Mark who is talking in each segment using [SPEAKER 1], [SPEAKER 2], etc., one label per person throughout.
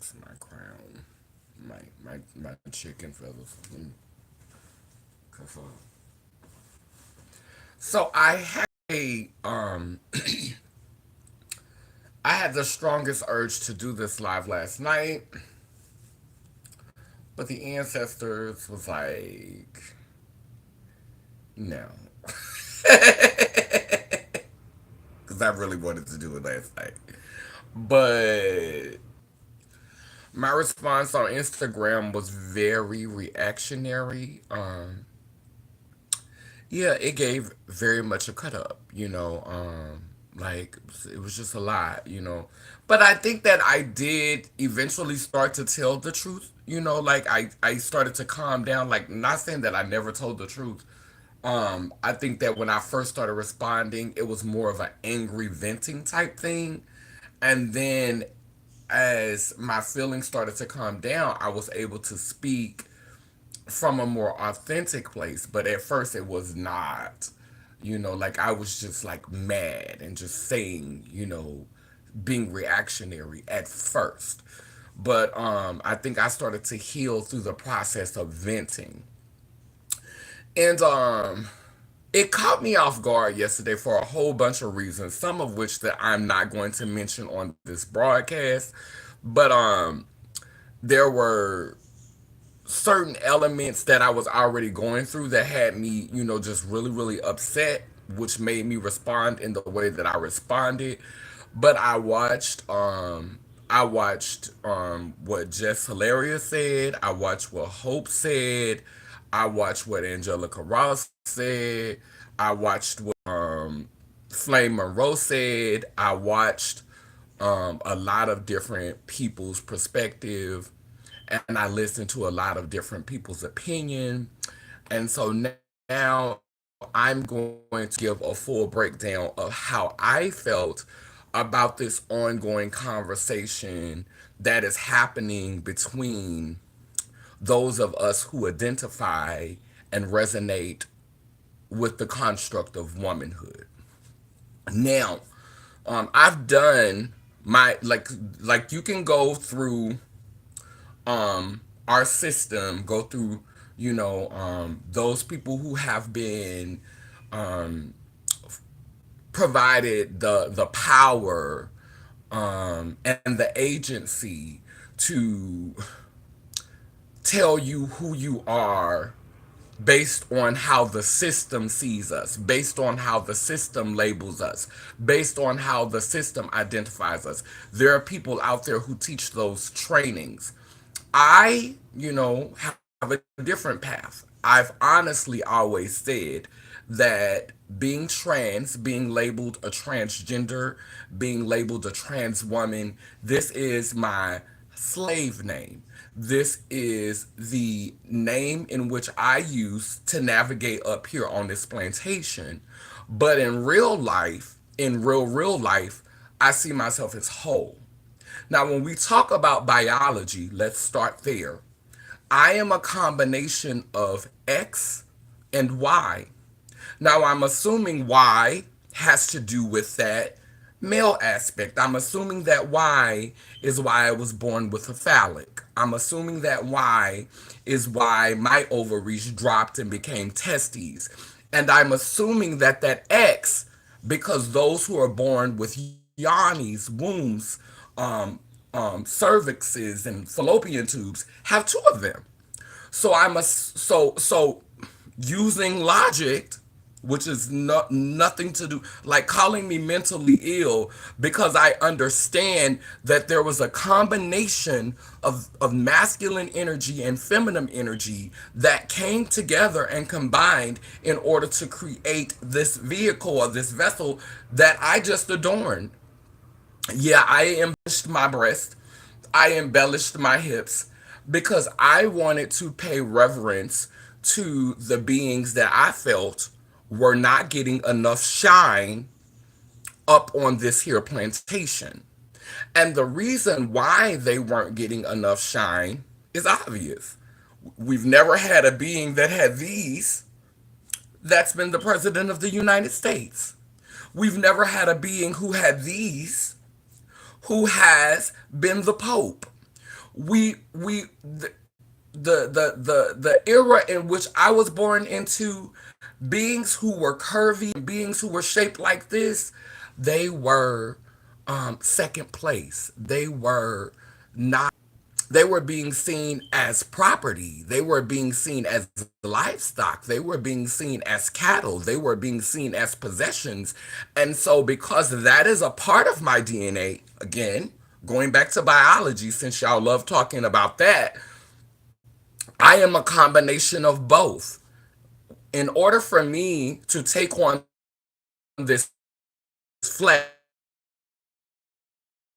[SPEAKER 1] That's my crown. My chicken feathers. Cause, so a I had the strongest urge to do this live last night, but the ancestors was like, no, because I really wanted to do it last night. But my response on Instagram was very reactionary. Yeah, it gave very much a cut up, like it was just a lot, But I think that I did eventually start to tell the truth, like I started to calm down, like not saying that I never told the truth. I think that when I first started responding, it was more of an angry venting type thing. And then as my feelings started to calm down, I was able to speak from a more authentic place. But at first, it was not. Like I was just like mad and just saying, being reactionary at first. But I think I started to heal through the process of venting. And it caught me off guard yesterday for a whole bunch of reasons, some of which that I'm not going to mention on this broadcast. But there were certain elements that I was already going through that had me, just really, really upset, which made me respond in the way that I responded. But I watched what Jess Hilaria said. I watched what Hope said. I watched what Angelica Ross said. I watched what Flame Monroe said. I watched a lot of different people's perspective, and I listened to a lot of different people's opinion. And so now I'm going to give a full breakdown of how I felt about this ongoing conversation that is happening between those of us who identify and resonate with the construct of womanhood. Now, I've done my like you can go through our system, go through those people who have been provided the power and the agency to tell you who you are based on how the system sees us, based on how the system labels us, based on how the system identifies us. There are people out there who teach those trainings. I, have a different path. I've honestly always said that being trans, being labeled a transgender, being labeled a trans woman, this is my slave name. This is the name in which I use to navigate up here on this plantation. But in real life, in real life, I see myself as whole. Now, when we talk about biology, let's start there. I am a combination of X and Y. Now, I'm assuming Y has to do with that male aspect. I'm assuming that Y is why I was born with a phallic. I'm assuming that Y is why my ovaries dropped and became testes. And I'm assuming that X, because those who are born with yawnies, wombs, um, cervixes, and fallopian tubes have two of them. So so using logic, which is nothing to do like calling me mentally ill, because I understand that there was a combination of masculine energy and feminine energy that came together and combined in order to create this vehicle or this vessel that I just adorned. Yeah, I embellished my breast. I embellished my hips because I wanted to pay reverence to the beings that I felt were not getting enough shine up on this here plantation. And the reason why they weren't getting enough shine is obvious. We've never had a being that had these that's been the president of the United States. We've never had a being who had these who has been the Pope. we the era in which I was born into, beings who were curvy, beings who were shaped like this, they were second place. They were not, they were being seen as property. They were being seen as livestock. They were being seen as cattle. They were being seen as possessions. And so, because that is a part of my DNA, again, going back to biology, since y'all love talking about that, I am a combination of both. In order for me to take on this flesh,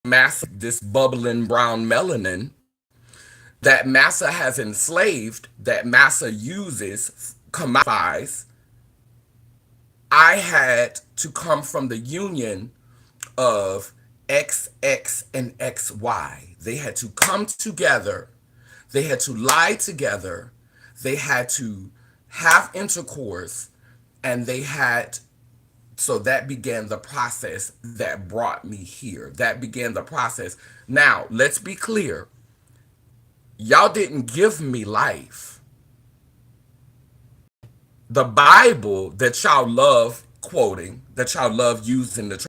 [SPEAKER 1] massive, this bubbling brown melanin that massa has enslaved, that massa uses, commodifies, I had to come from the union of XX and XY. They had to come together. They had to lie together. They had to have intercourse. And they had, so that began the process that brought me here. That began the process. Now, let's be clear. Y'all didn't give me life. The Bible that y'all love quoting, that y'all love using the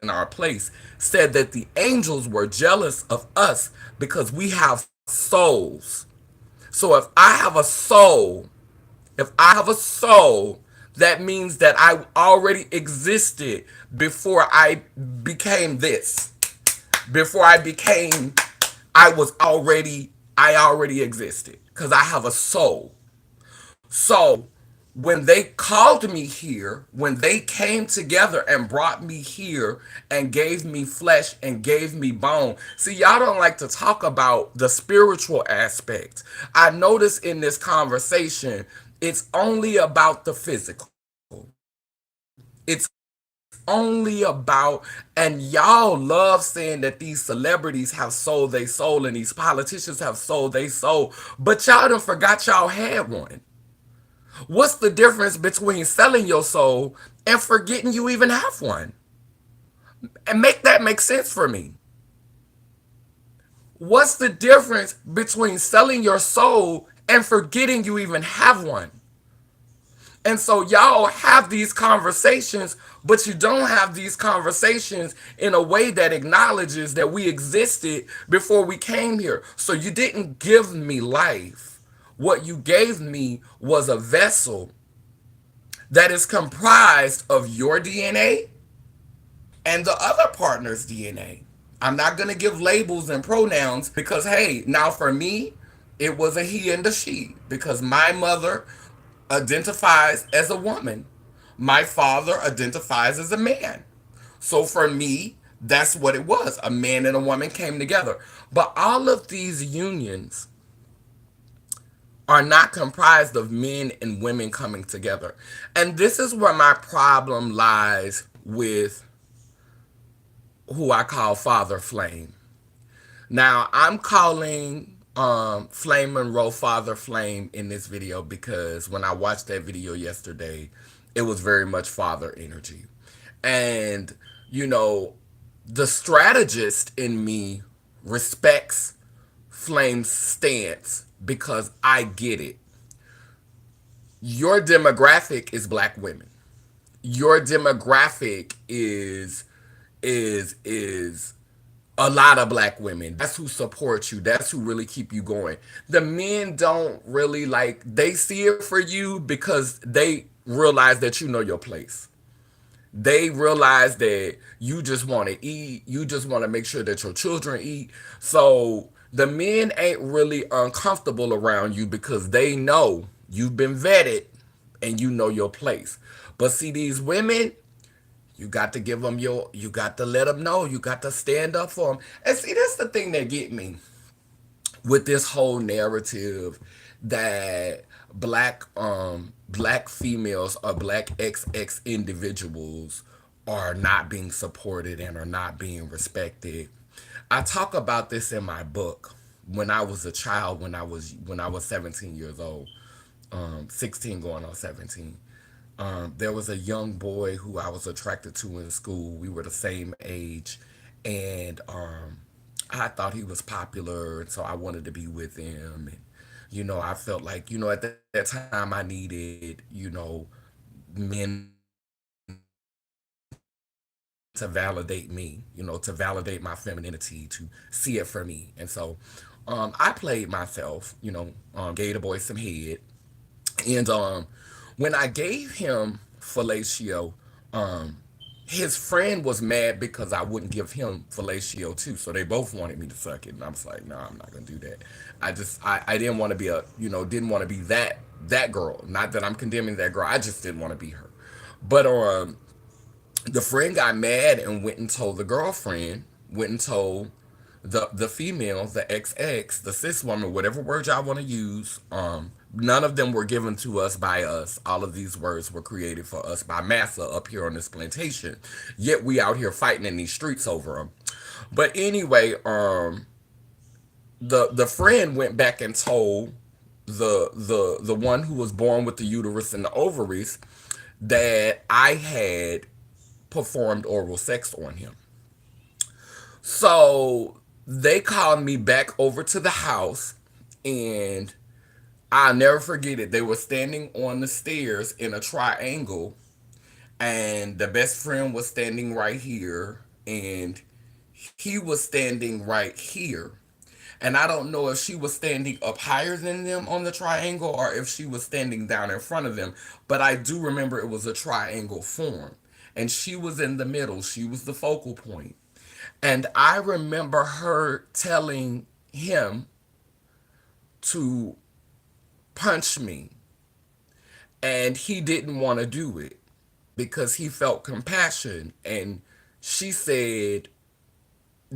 [SPEAKER 1] in our place, said that the angels were jealous of us because we have souls. So if I have a soul, if I have a soul, that means that I already existed before I became this. Before I became, I already existed because I have a soul. So when they called me here, when they came together and brought me here and gave me flesh and gave me bone. See, y'all don't like to talk about the spiritual aspect. I notice in this conversation, it's only about the physical. It's only about, and y'all love saying that these celebrities have sold their soul and these politicians have sold their soul, but y'all done forgot y'all had one. What's the difference between selling your soul and forgetting you even have one? And make that make sense for me. What's the difference between selling your soul and forgetting you even have one? And so y'all have these conversations, but you don't have these conversations in a way that acknowledges that we existed before we came here. So you didn't give me life. What you gave me was a vessel that is comprised of your DNA and the other partner's DNA. I'm not going to give labels and pronouns because, hey, now for me, it was a he and a she because my mother identifies as a woman. My father identifies as a man. So for me, that's what it was. A man and a woman came together. But all of these unions are not comprised of men and women coming together. And this is where my problem lies with who I call Father Flame. Now, I'm calling Flame Monroe Father Flame in this video because when I watched that video yesterday, it was very much father energy. And, you know, the strategist in me respects Flame's stance because I get it. Your demographic is black women. Your demographic is a lot of black women. That's who support you. That's who really keep you going. The men don't really like, they see it for you because they realize that you know your place. They realize that you just want to eat. You just want to make sure that your children eat. So the men ain't really uncomfortable around you because they know you've been vetted and you know your place. But see, these women, you got to give them your, you got to let them know. You got to stand up for them. And see, that's the thing that get me with this whole narrative that black females or black XX individuals are not being supported and are not being respected. I talk about this in my book when I was a child, when I was 17 years old, 16 going on 17. There was a young boy who I was attracted to in school. We were the same age, and I thought he was popular, and so I wanted to be with him. And, I felt like, at that time I needed, men to validate me, to validate my femininity, to see it for me. And so I played myself, gave the boy some head. And when I gave him fellatio, um, his friend was mad because I wouldn't give him fellatio too. So they both wanted me to suck it, and I was like, "No, I'm not gonna do that." I didn't want to be didn't want to be that girl. Not that I'm condemning that girl. I just didn't want to be her. But the friend got mad and went and told the girlfriend, went and told the female, the XX, the cis woman, whatever word y'all want to use. None of them were given to us by us. All of these words were created for us by massa up here on this plantation. Yet we out here fighting in these streets over them. But anyway, the friend went back and told the one who was born with the uterus and the ovaries that I had performed oral sex on him. So they called me back over to the house, and I'll never forget it. They were standing on the stairs in a triangle, and the best friend was standing right here, and he was standing right here. And I don't know if she was standing up higher than them on the triangle or if she was standing down in front of them, but I do remember it was a triangle form. And she was in the middle, she was the focal point. And I remember her telling him to punch me, and he didn't want to do it because he felt compassion. And she said,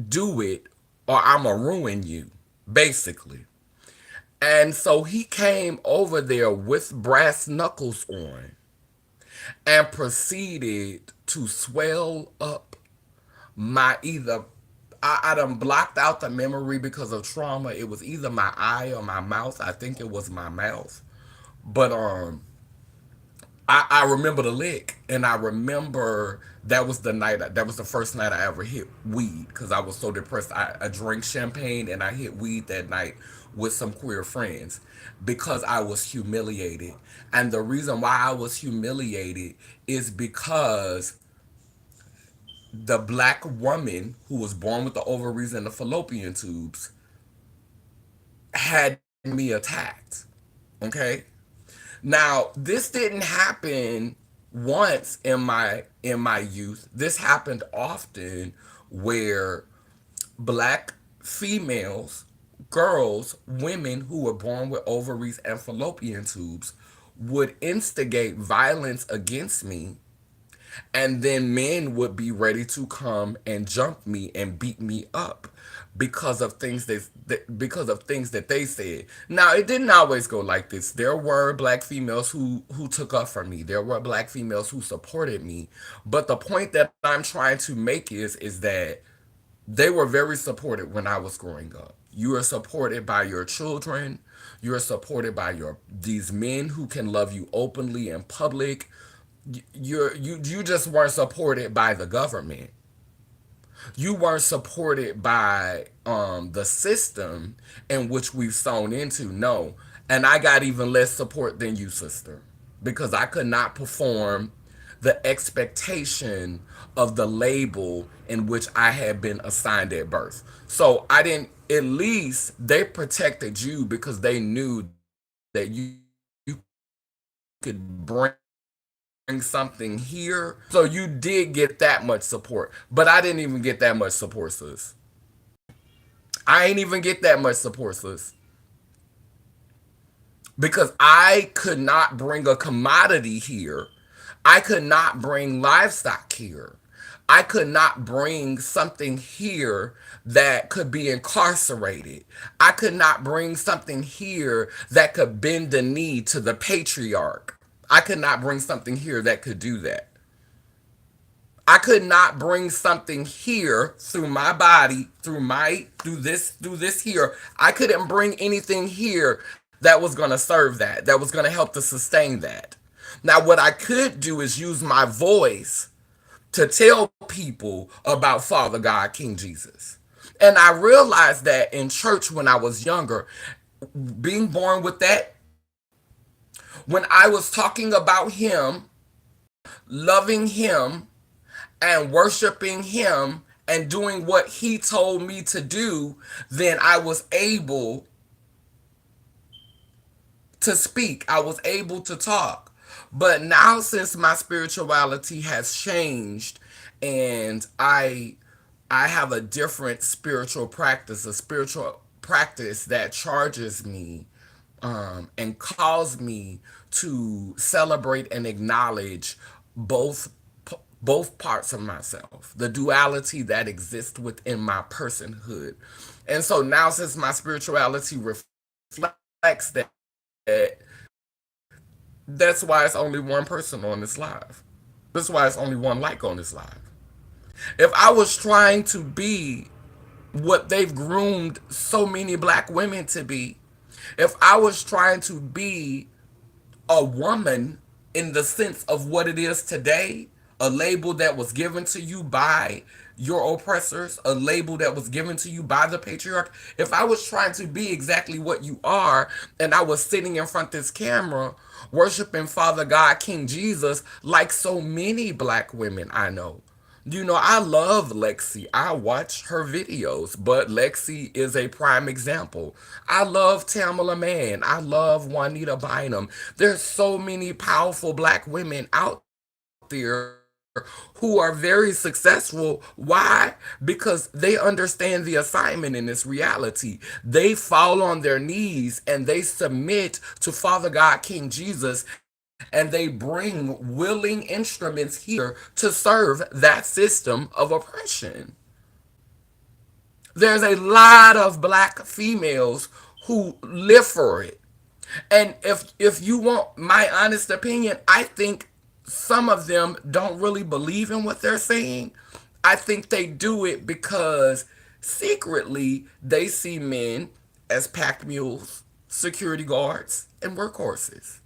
[SPEAKER 1] "Do it or I'm going to ruin you," basically. And so he came over there with brass knuckles on and proceeded to swell up my either. I done blocked out the memory because of trauma. It was either my eye or my mouth. I think it was my mouth. But I remember the lick, and I remember that was the first night I ever hit weed because I was so depressed. I drank champagne and I hit weed that night with some queer friends because I was humiliated. And the reason why I was humiliated is because the black woman who was born with the ovaries and the fallopian tubes had me attacked. Okay? Now, this didn't happen once in my youth. This happened often where black females, girls, women who were born with ovaries and fallopian tubes would instigate violence against me, and then men would be ready to come and jump me and beat me up because of things that they said. Now, it didn't always go like this. There were black females who took up for me. There were black females who supported me. But the point that I'm trying to make is that they were very supported when I was growing up. You are supported by your children. You are supported by your these men who can love you openly in public. You just weren't supported by the government. You weren't supported by the system in which we've sewn into. No. And I got even less support than you, sister, because I could not perform the expectation of the label in which I had been assigned at birth. So I didn't, at least they protected you because they knew that you could bring something here. So you did get that much support. But I didn't even get that much support, sis. I ain't even get that much support, sis. Because I could not bring a commodity here. I could not bring livestock here. I could not bring something here that could be incarcerated. I could not bring something here that could bend the knee to the patriarch. I could not bring something here that could do that. I could not bring something here through my body, through this here. I couldn't bring anything here that was going to serve that was going to help to sustain that. Now, what I could do is use my voice to tell people about Father God, King Jesus. And I realized that in church when I was younger, being born with that, when I was talking about him, loving him, and worshiping him and doing what he told me to do, then I was able to speak. I was able to talk. But now, since my spirituality has changed, and I have a different spiritual practice, a spiritual practice that charges me, and calls me to celebrate and acknowledge both both parts of myself, the duality that exists within my personhood. And so now, since my spirituality reflects that's why it's only one person on this live. That's why it's only one like on this live. If I was trying to be what they've groomed so many black women to be, if I was trying to be a woman in the sense of what it is today, a label that was given to you by your oppressors, a label that was given to you by the patriarch. If I was trying to be exactly what you are, and I was sitting in front of this camera worshiping Father God, King Jesus, like so many black women I know. You know, I love Lexi. I watch her videos, but Lexi is a prime example. I love Tamala Mann. I love Juanita Bynum. There's so many powerful black women out there who are very successful. Why? Because they understand the assignment in this reality. They fall on their knees and they submit to Father God, King Jesus, and they bring willing instruments here to serve that system of oppression. There's a lot of black females who live for it. And if you want my honest opinion, I think some of them don't really believe in what they're saying. I think they do it because secretly they see men as pack mules, security guards, and workhorses.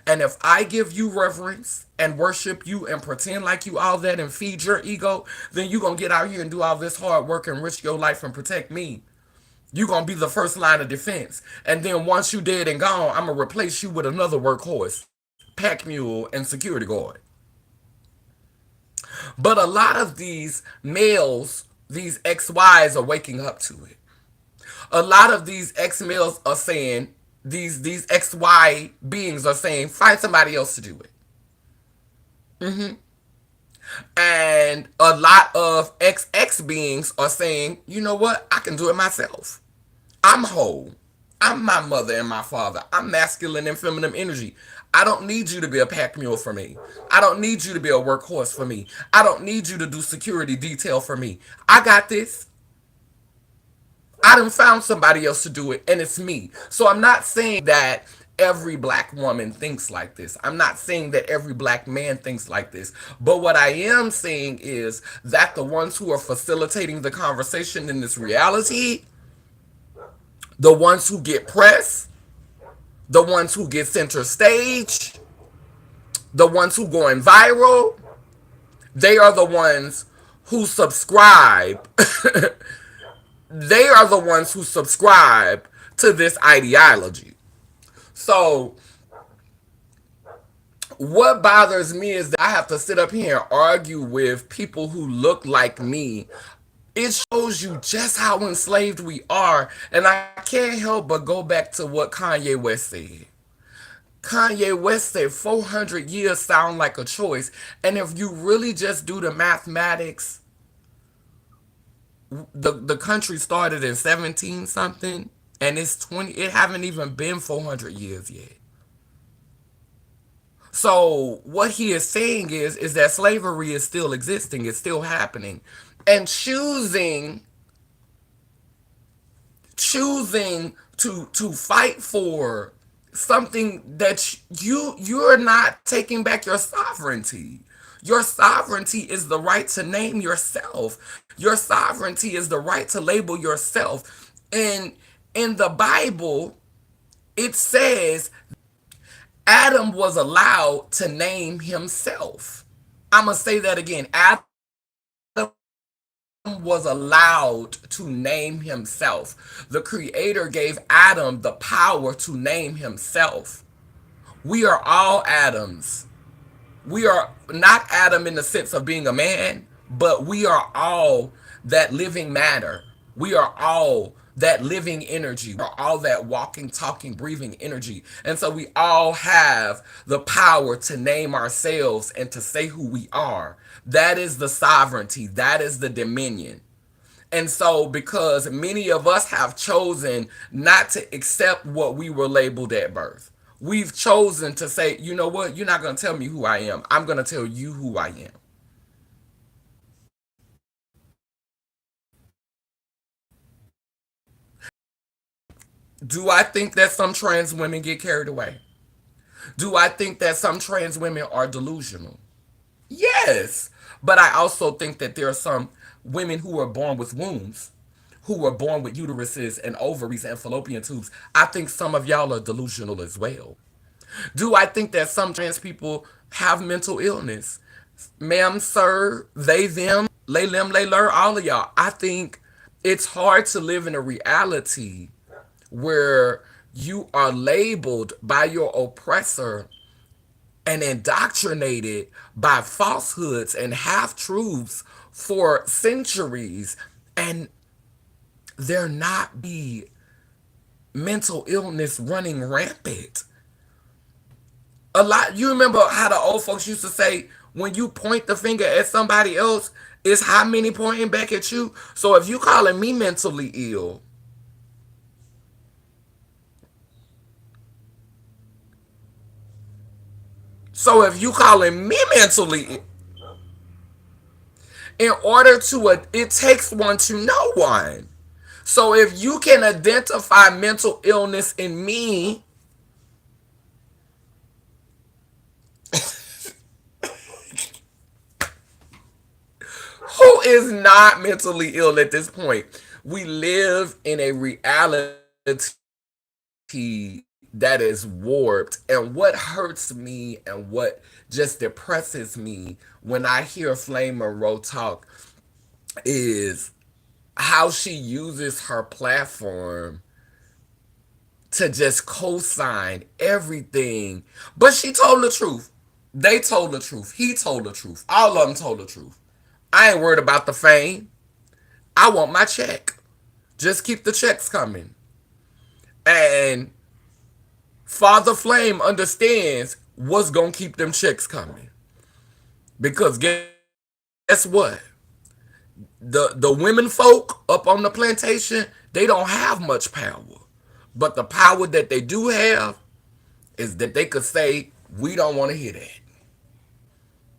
[SPEAKER 1] And if I give you reverence and worship you and pretend like you all that and feed your ego, then you're going to get out here and do all this hard work and risk your life and protect me. You're going to be the first line of defense. And then once you dead and gone, I'm going to replace you with another workhorse, pack mule, and security guard. But a lot of these males, these XYs are waking up to it. A lot of these X males are saying, these XY beings are saying, find somebody else to do it. And a lot of XX beings are saying, you know what? I can do it myself. I'm whole. I'm my mother and my father. I'm masculine and feminine energy. I don't need you to be a pack mule for me. I don't need you to be a workhorse for me. I don't need you to do security detail for me. I got this. I done found somebody else to do it, and it's me. So I'm not saying that every black woman thinks like this. I'm not saying that every black man thinks like this. But what I am saying is that the ones who are facilitating the conversation in this reality, the ones who get press, the ones who get center stage, the ones who going viral, they are the ones who subscribe. They are the ones who subscribe to this ideology. So what bothers me is that I have to sit up here and argue with people who look like me. It shows you just how enslaved we are. And I can't help but go back to what Kanye West said. Kanye West said 400 years sound like a choice. And if you really just do the mathematics, the country started in 17 something and it's 20, it haven't even been 400 years yet. So what he is saying is that slavery is still existing, it's still happening. And choosing to fight for something that you're not taking back your sovereignty. Your sovereignty is the right to name yourself. Your sovereignty is the right to label yourself. And in the Bible, it says Adam was allowed to name himself. I'm going to say that again. Adam was allowed was allowed to name himself. The Creator gave Adam the power to name himself. We are all Adams. We are not Adam in the sense of being a man, but we are all that living matter. We are all that living energy. We're all that walking, talking, breathing energy. And so we all have the power to name ourselves and to say who we are. That is the sovereignty. That is the dominion. And so, because many of us have chosen not to accept what we were labeled at birth, we've chosen to say, you know what, you're not going to tell me who I am. I'm going to tell you who I am. Do I think that some trans women get carried away? Do I think that some trans women are delusional? Yes. But I also think that there are some women who are born with wombs, who were born with uteruses and ovaries and fallopian tubes. I think some of y'all are delusional as well. Do I think that some trans people have mental illness? Ma'am, sir, they, them, lay, lur, all of y'all. I think it's hard to live in a reality where you are labeled by your oppressor and indoctrinated by falsehoods and half truths for centuries, and there not be mental illness running rampant. A lot, you remember how the old folks used to say, when you point the finger at somebody else, it's how many pointing back at you? So if you calling me mentally ill, so if you calling me mentally ill, in order to, it takes one to know one. So if you can identify mental illness in me, who is not mentally ill at this point? We live in a reality that is warped. And what hurts me and what just depresses me when I hear Flame Monroe talk is how she uses her platform to just co-sign everything. But she told the truth. They told the truth. He told the truth. All of them told the truth. I ain't worried about the fame. I want my check. Just keep the checks coming. And Father Flame understands what's going to keep them checks coming. Because guess what? The women folk up on the plantation, they don't have much power. But the power that they do have is that they could say, we don't want to hear that.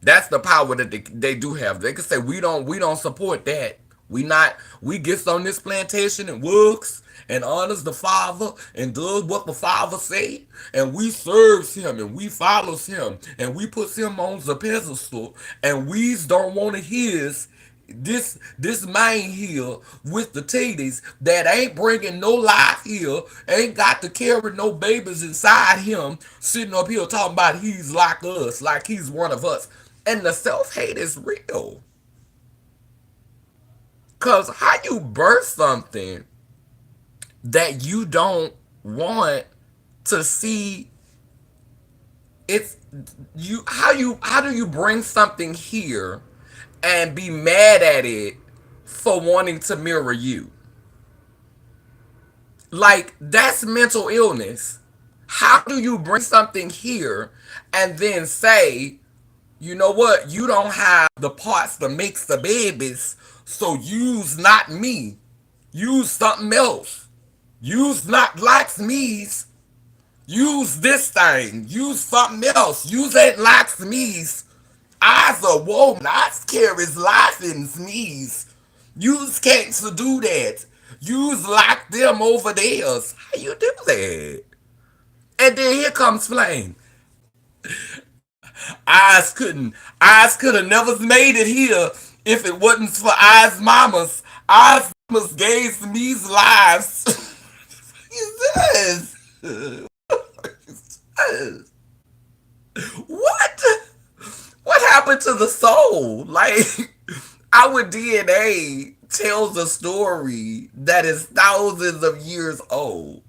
[SPEAKER 1] That's the power that they do have. They could say we don't support that. We gets on this plantation and works and honors the father and does what the father say, and we serves him and we follows him and we puts him on the pedestal, and we don't want to hear this man here with the titties that ain't bringing no life here, ain't got to carry no babies inside him, sitting up here talking about he's like us, like he's one of us. And the self-hate is real. Because how you birth something that you don't want to see, it's how do you bring something here and be mad at it for wanting to mirror you? Like, that's mental illness. How do you bring something here and then say, you know what, you don't have the parts to make the babies, so use not me. Use something else. Use not like me's. Use this thing. Use something else. Use ain't like me's. I's a woman. I carries life in me's. Use can't to do that. Use like them over theirs. How you do that? And then here comes Flame. Eyes could have never made it here if it wasn't for Eyes Mamas. Eyes Mamas gave me's lives. Yes. What? What happened to the soul? Like, Our DNA tells a story that is thousands of years old.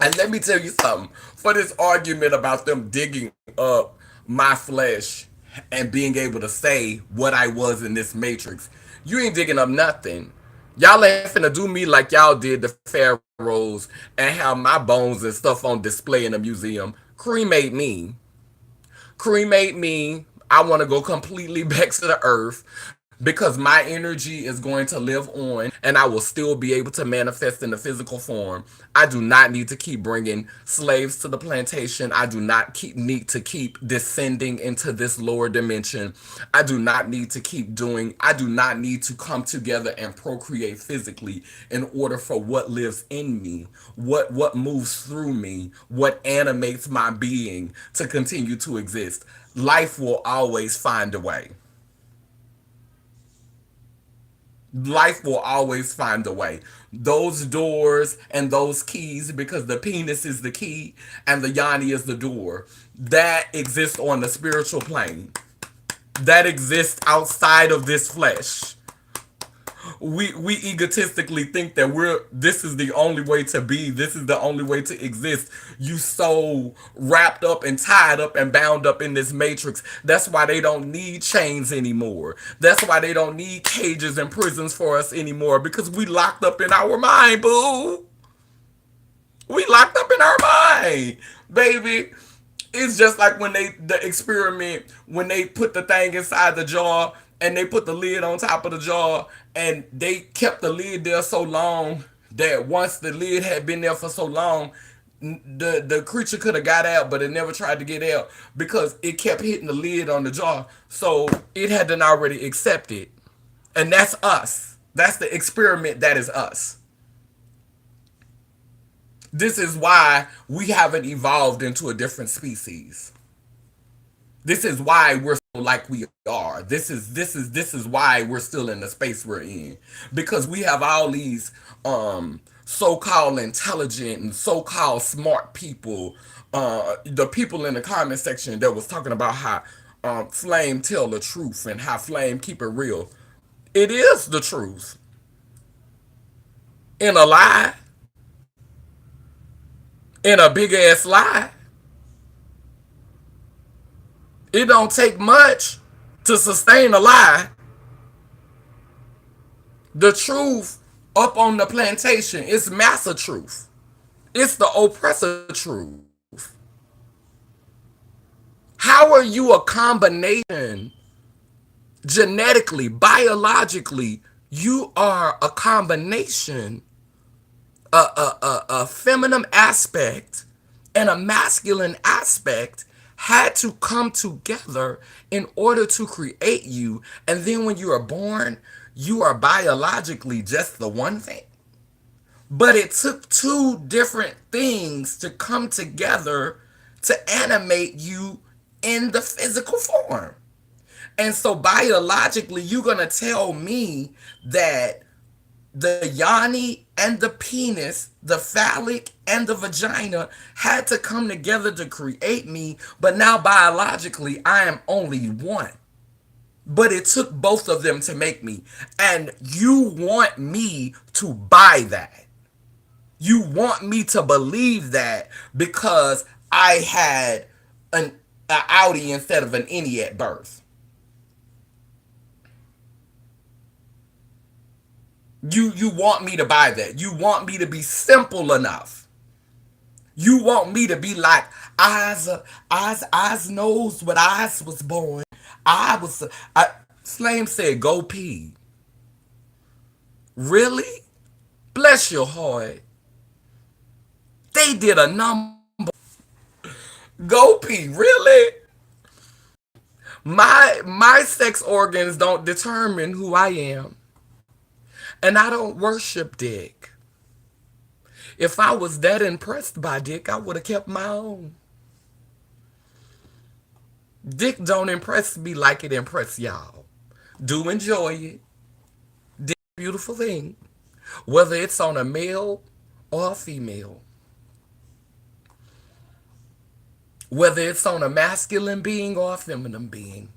[SPEAKER 1] And let me tell you something. For this argument about them digging up my flesh and being able to say what I was in this matrix, you ain't digging up nothing. Y'all ain't finna do me like y'all did the pharaohs and have my bones and stuff on display in a museum. Cremate me. Cremate me. I want to go completely back to the earth because my energy is going to live on and I will still be able to manifest in the physical form. I do not need to keep bringing slaves to the plantation. I do not need to keep descending into this lower dimension. I do not need to keep doing, I do not need to come together and procreate physically in order for what lives in me, what moves through me, what animates my being to continue to exist. Life will always find a way. Life will always find a way. Those doors and those keys, because the penis is the key and the yoni is the door, that exists on the spiritual plane. That exists outside of this flesh. We egotistically think that we're this is the only way to be, this is the only way to exist. You so wrapped up and tied up and bound up in this matrix. That's why they don't need chains anymore. That's why they don't need cages and prisons for us anymore, because we locked up in our mind, boo. We locked up in our mind, baby. It's just like when they the experiment when they put the thing inside the jar and they put the lid on top of the jar and they kept the lid there so long that once the lid had been there for so long, the creature could have got out, but it never tried to get out because it kept hitting the lid on the jar. So it hadn't already accepted, and that's us. That's the experiment. That is us. This is why we haven't evolved into a different species. This is why we're so like we are. This is why we're still in the space we're in. Because we have all these so-called intelligent and so-called smart people. The people in the comment section that was talking about how Flame tell the truth and how Flame keep it real. It is the truth. In a lie, in a big ass lie. It don't take much to sustain a lie. The truth up on the plantation is massa truth. It's the oppressor truth. How are you a combination genetically, biologically? You are a combination, a feminine aspect and a masculine aspect had to come together in order to create you. And then when you are born, you are biologically just the one thing. But it took two different things to come together to animate you in the physical form. And so biologically, you're going to tell me that the yoni and the penis, the phallic and the vagina had to come together to create me, but now biologically I am only one. But it took both of them to make me. And you want me to buy that. You want me to believe that because I had an Audi instead of an innie at birth. You want me to buy that. You want me to be simple enough. You want me to be like Oz knows what Oz was born. I was Flame said go pee. Really? Bless your heart. They did a number. Go pee. Really? My sex organs don't determine who I am. And I don't worship dick. If I was that impressed by dick, I would have kept my own. Dick don't impress me like it impress y'all. Do enjoy it. Dick is a beautiful thing. Whether it's on a male or a female. Whether it's on a masculine being or a feminine being.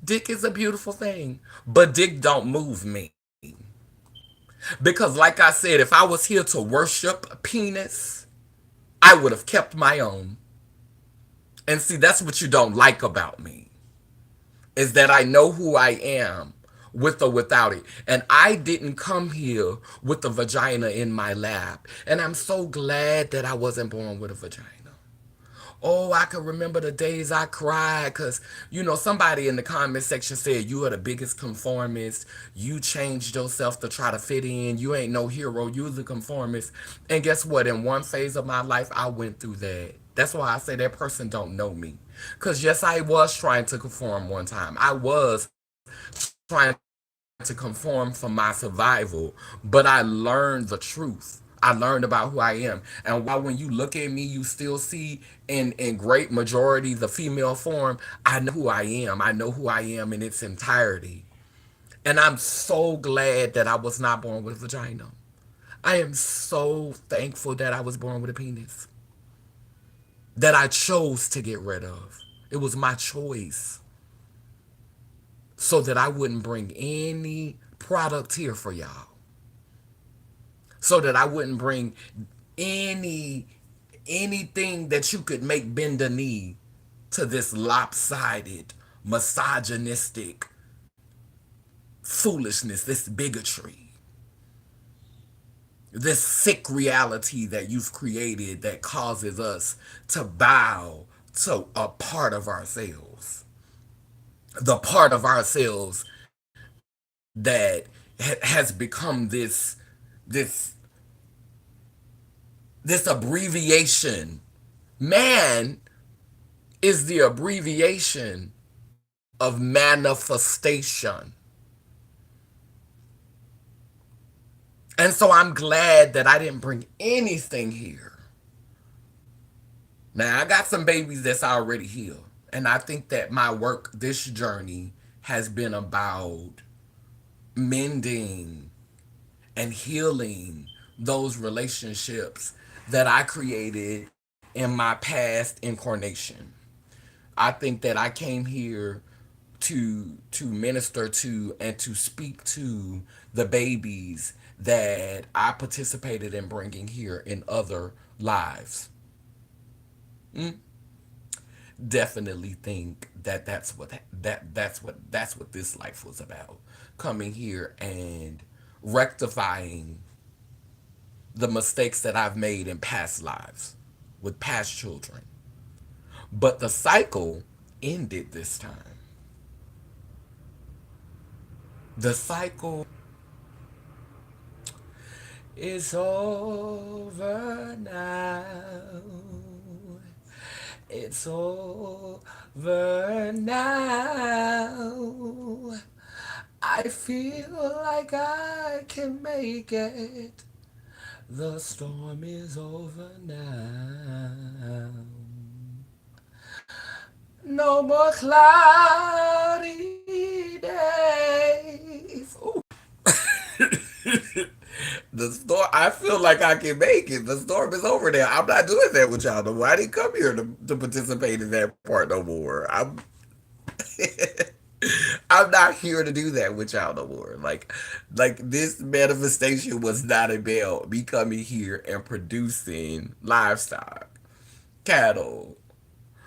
[SPEAKER 1] Dick is a beautiful thing, but dick don't move me. Because, like I said, if I was here to worship penis, I would have kept my own. And see, that's what you don't like about me, is that I know who I am with or without it. And I didn't come here with a vagina in my lap. And I'm so glad that I wasn't born with a vagina. Oh, I can remember the days I cried because, somebody in the comment section said, you are the biggest conformist. You changed yourself to try to fit in. You ain't no hero. You the conformist. And guess what? In one phase of my life, I went through that. That's why I say that person don't know me. Because, yes, I was trying to conform one time. I was trying to conform for my survival, but I learned the truth. I learned about who I am. And while when you look at me, you still see in great majority the female form, I know who I am. I know who I am in its entirety. And I'm so glad that I was not born with a vagina. I am so thankful that I was born with a penis that I chose to get rid of. It was my choice so that I wouldn't bring any product here for y'all. So that I wouldn't bring any anything that you could make bend a knee to this lopsided, misogynistic foolishness, this bigotry, this sick reality that you've created that causes us to bow to a part of ourselves. The part of ourselves that has become this this abbreviation. Man is the abbreviation of manifestation. And so I'm glad that I didn't bring anything here. Now, I got some babies that's already here. And I think that my work, this journey, has been about mending and healing those relationships that I created in my past incarnation. I think that I came here to minister to and to speak to the babies that I participated in bringing here in other lives. Definitely think that that's what this life was about. Coming here and rectifying the mistakes that I've made in past lives with past children. But the cycle ended this time. The cycle is over now. It's over now. I feel like I can make it. The storm is over now. No more cloudy days. Ooh. The storm. I feel like I can make it. The storm is over there. I'm not doing that with y'all no more. I didn't come here to participate in that part no more. I'm not here to do that with y'all no more. Like this manifestation was not about me coming here and producing livestock, cattle,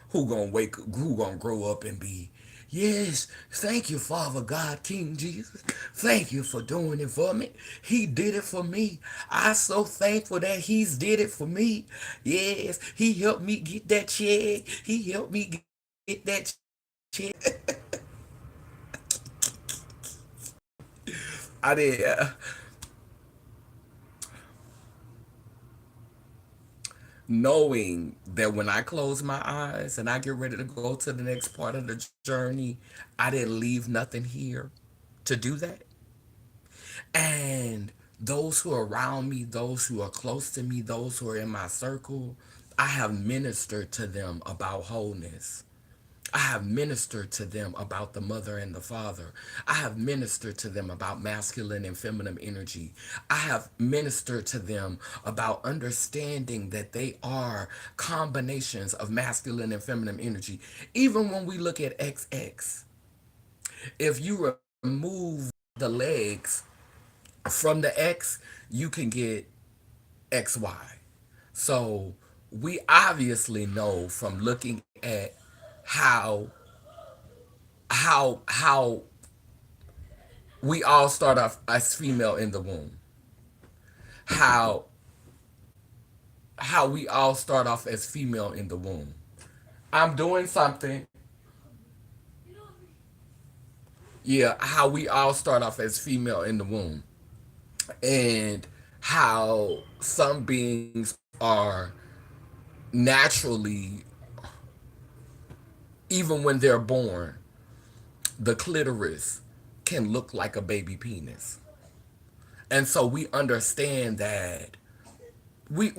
[SPEAKER 1] who gonna grow up and be, yes, thank you, Father God, King Jesus. Thank you for doing it for me. He did it for me. I'm so thankful that he's did it for me. Yes, he helped me get that check. He helped me get that check. I did. Knowing that when I close my eyes and I get ready to go to the next part of the journey, I didn't leave nothing here to do that. And those who are around me, those who are close to me, those who are in my circle, I have ministered to them about wholeness. I have ministered to them about the mother and the father. I have ministered to them about masculine and feminine energy. I have ministered to them about understanding that they are combinations of masculine and feminine energy. Even when we look at XX, If you remove the legs from the X, you can get XY. So we obviously know from looking at how how we all start off as female in the womb. How how we all start off as female in the womb. I'm doing something. Yeah, how we all start off as female in the womb. And how some beings are naturally, even when they're born, the clitoris can look like a baby penis. And so we understand that we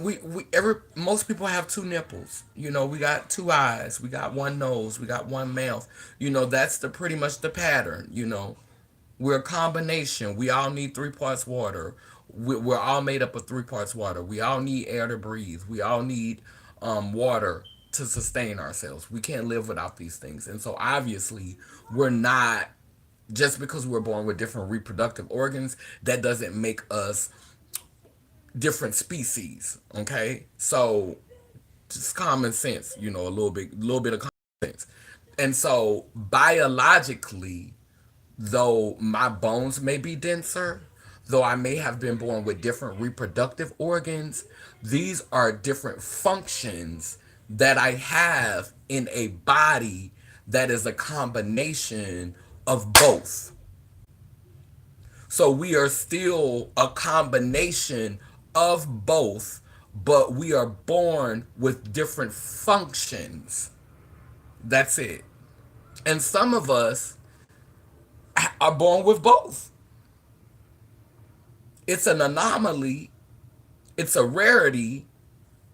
[SPEAKER 1] every most people have two nipples. We got two eyes, we got one nose, we got one mouth. That's the pretty much the pattern. We're a combination. We all need three parts water. We're all made up of three parts water. We all need air to breathe. We all need water to sustain ourselves. We can't live without these things. And so obviously, we're not, just because we're born with different reproductive organs, that doesn't make us different species. Okay, so just common sense. A little bit of common sense. And so biologically, though my bones may be denser, though I may have been born with different reproductive organs, these are different functions that I have in a body that is a combination of both. So we are still a combination of both, but we are born with different functions. That's it. And some of us are born with both. It's an anomaly, it's a rarity,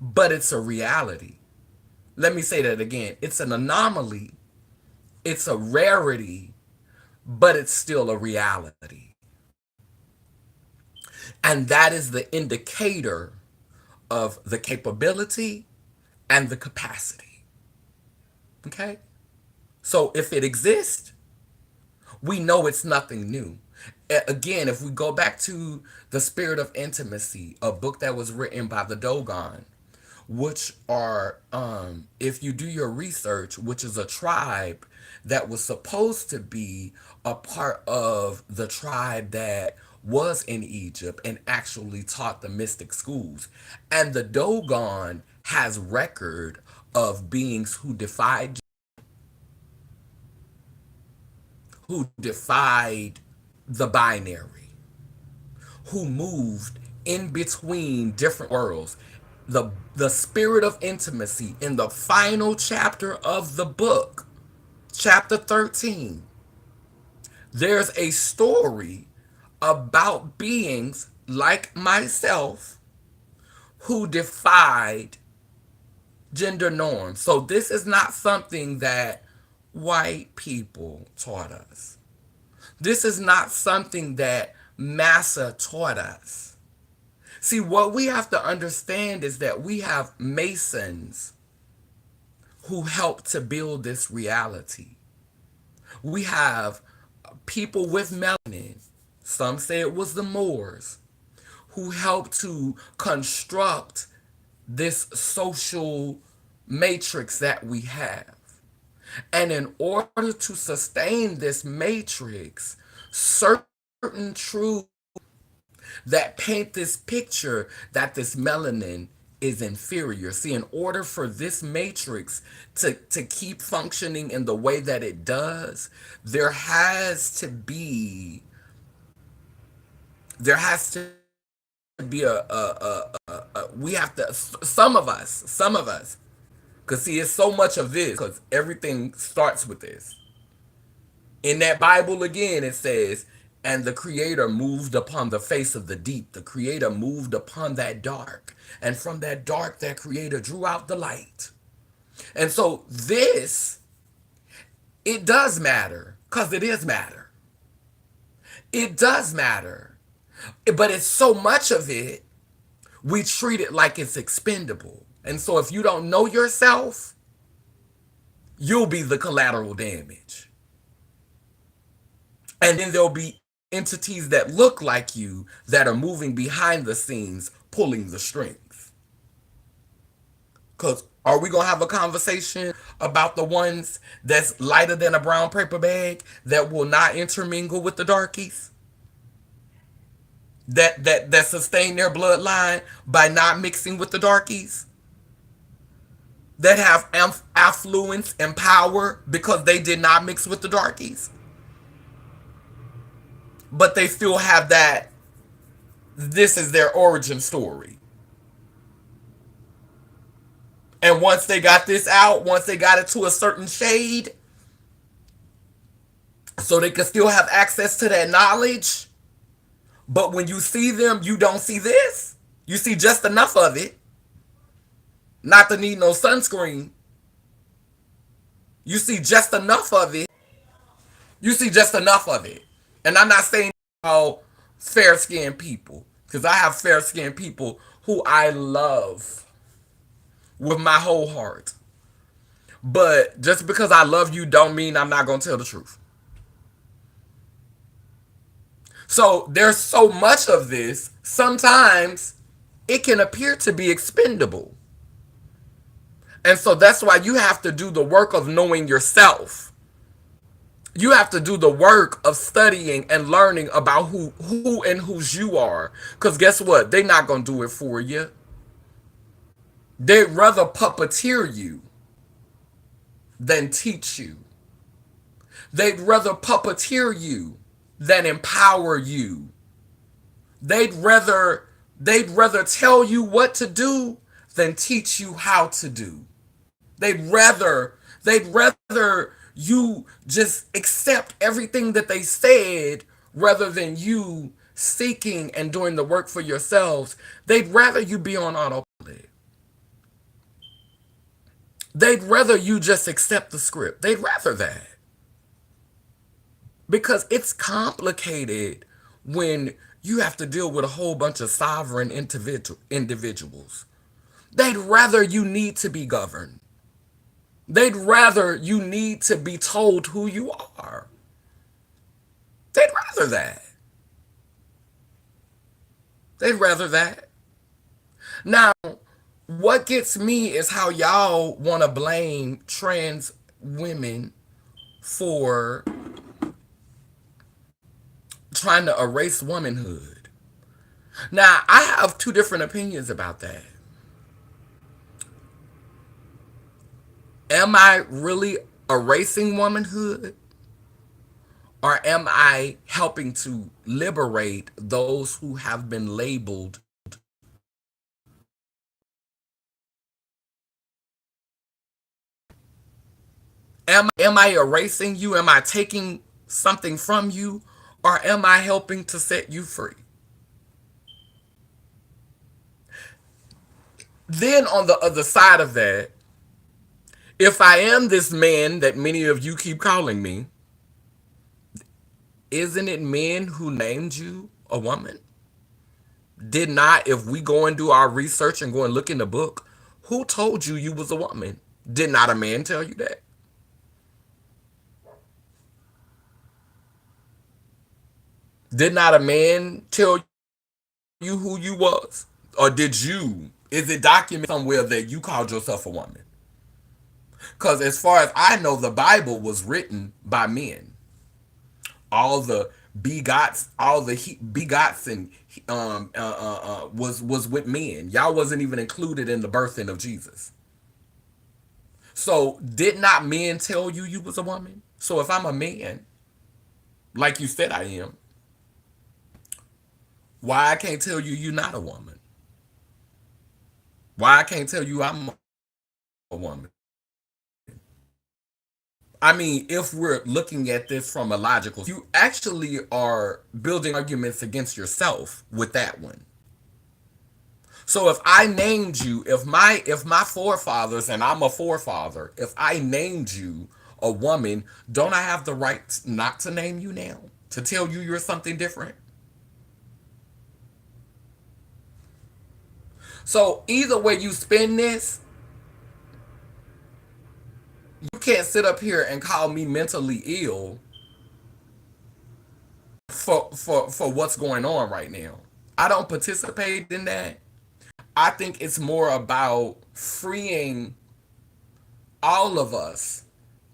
[SPEAKER 1] but it's a reality. Let me say that again. It's an anomaly, it's a rarity, but it's still a reality. And that is the indicator of the capability and the capacity. Okay? So if it exists, we know it's nothing new. Again, if we go back to The Spirit of Intimacy, a book that was written by the Dogon, which are, if you do your research, which is a tribe that was supposed to be a part of the tribe that was in Egypt and actually taught the mystic schools. And the Dogon has record of beings who defied the binary, who moved in between different worlds. The spirit of intimacy in the final chapter of the book, chapter 13, there's a story about beings like myself who defied gender norms. So this is not something that white people taught us. This is not something that Massa taught us. See, what we have to understand is that we have Masons who helped to build this reality. We have people with melanin, some say it was the Moors, who helped to construct this social matrix that we have. And in order to sustain this matrix, certain truths that paint this picture that this melanin is inferior. See, in order for this matrix to keep functioning in the way that it does, there has to be there has to be we have to, some of us, because see, it's so much of this, because everything starts with this. In that Bible again, it says, and the Creator moved upon the face of the deep. The Creator moved upon that dark. And from that dark, that Creator drew out the light. And so this, it does matter, because it is matter. It does matter. But it's so much of it, we treat it like it's expendable. And so if you don't know yourself, you'll be the collateral damage. And then there'll be entities that look like you that are moving behind the scenes, pulling the strings. Because are we going to have a conversation about the ones that's lighter than a brown paper bag that will not intermingle with the darkies? That sustain their bloodline by not mixing with the darkies? That have affluence and power because they did not mix with the darkies? But they still have that, this is their origin story. And once they got this out, once they got it to a certain shade, so they can still have access to that knowledge, but when you see them, you don't see this. You see just enough of it, not to need no sunscreen. You see just enough of it. You see just enough of it. And I'm not saying all fair skinned people, because I have fair skinned people who I love with my whole heart. But just because I love you don't mean I'm not going to tell the truth. So there's so much of this, sometimes it can appear to be expendable. And so that's why you have to do the work of knowing yourself. You have to do the work of studying and learning about who and whose you are. Because guess what? They're not going to do it for you. They'd rather puppeteer you than teach you. They'd rather puppeteer you than empower you. They'd rather tell you what to do than teach you how to do. They'd rather you just accept everything that they said rather than you seeking and doing the work for yourselves. They'd rather you be on autopilot. They'd rather you just accept the script. They'd rather that. Because it's complicated when you have to deal with a whole bunch of sovereign individuals. They'd rather you need to be governed. They'd rather you need to be told who you are. They'd rather that. They'd rather that. Now, what gets me is how y'all want to blame trans women for trying to erase womanhood. Now, I have two different opinions about that. Am I really erasing womanhood? Or am I helping to liberate those who have been labeled? Am I erasing you? Am I taking something from you? Or am I helping to set you free? Then on the other side of that, if I am this man that many of you keep calling me, isn't it men who named you a woman? Did not, if we go and do our research and go and look in the book, who told you you was a woman? Did not a man tell you that? Did not a man tell you who you was? Or did you? Is it documented somewhere that you called yourself a woman? Because as far as I know, the Bible was written by men. All the begots, all the begots and was with men. Y'all wasn't even included in the birthing of Jesus. So did not men tell you you was a woman? So if I'm a man, like you said I am, why I can't tell you you're not a woman? Why I can't tell you I'm a woman? I mean, if we're looking at this from a logical, you actually are building arguments against yourself with that one. So if I named you, if my forefathers, and I'm a forefather, if I named you a woman, don't I have the right not to name you now? To tell you you're something different? So either way you spin this, you can't sit up here and call me mentally ill for what's going on right now. I don't participate in that. I think it's more about freeing all of us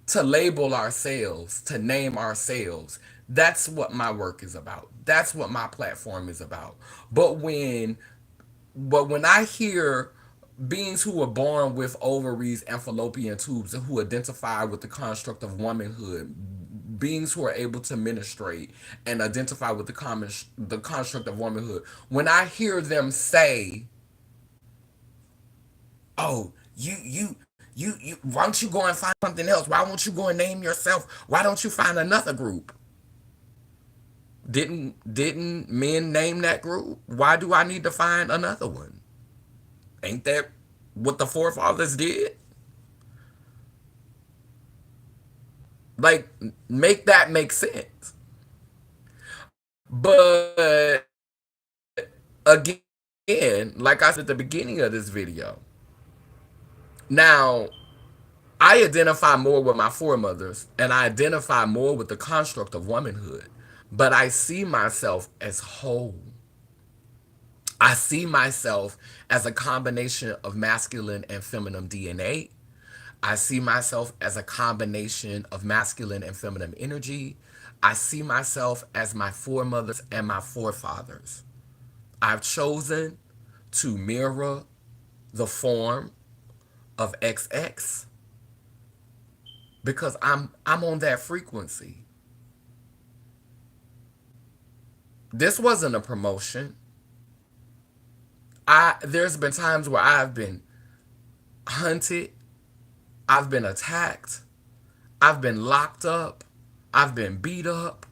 [SPEAKER 1] to label ourselves, to name ourselves. That's what my work is about. That's what my platform is about. But when when I hear beings who were born with ovaries and fallopian tubes and who identify with the construct of womanhood, beings who are able to ministrate and identify with the construct of womanhood, when I hear them say, "Oh, why don't you go and find something else? Why won't you go and name yourself? Why don't you find another group?" Didn't men name that group? Why do I need to find another one? Ain't that what the forefathers did? Like, make that make sense. But again, like I said at the beginning of this video, now I identify more with my foremothers and I identify more with the construct of womanhood, but I see myself as whole. I see myself as a combination of masculine and feminine DNA. I see myself as a combination of masculine and feminine energy. I see myself as my foremothers and my forefathers. I've chosen to mirror the form of XX because I'm on that frequency. This wasn't a promotion. There's been times where I've been hunted, I've been attacked, I've been locked up, I've been beat up,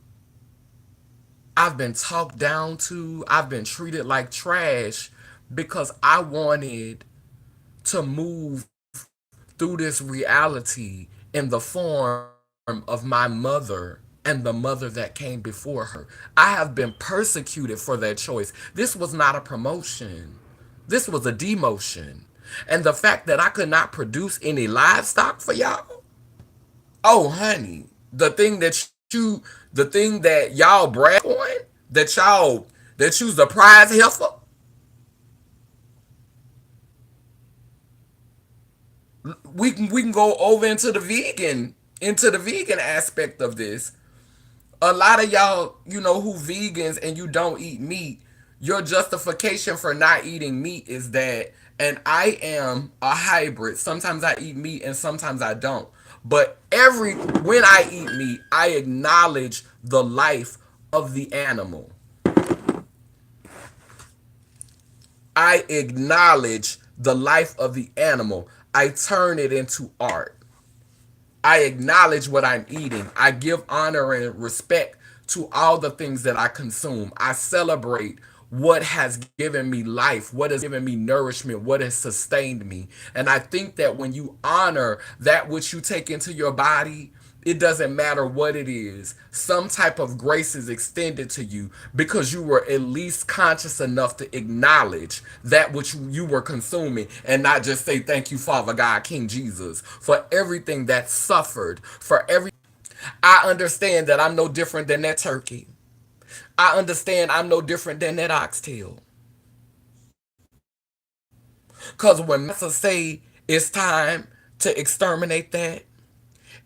[SPEAKER 1] I've been talked down to, I've been treated like trash because I wanted to move through this reality in the form of my mother and the mother that came before her. I have been persecuted for that choice. This was not a promotion. This was a demotion. And the fact that I could not produce any livestock for y'all, oh honey, the thing that y'all brag on, that you's the prize heifer, we can go over into the vegan aspect of this. A lot of y'all, who vegans and you don't eat meat, your justification for not eating meat is that, and I am a hybrid. Sometimes I eat meat and sometimes I don't. But when I eat meat, I acknowledge the life of the animal. I acknowledge the life of the animal. I turn it into art. I acknowledge what I'm eating. I give honor and respect to all the things that I consume. I celebrate what has given me life, what has given me nourishment, what has sustained me. And I think that when you honor that which you take into your body, it doesn't matter what it is. Some type of grace is extended to you because you were at least conscious enough to acknowledge that which you were consuming and not just say, "Thank you, Father God, King Jesus, for everything that suffered, for every." I understand that I'm no different than that turkey. I understand I'm no different than that oxtail. Because when Master say it's time to exterminate that,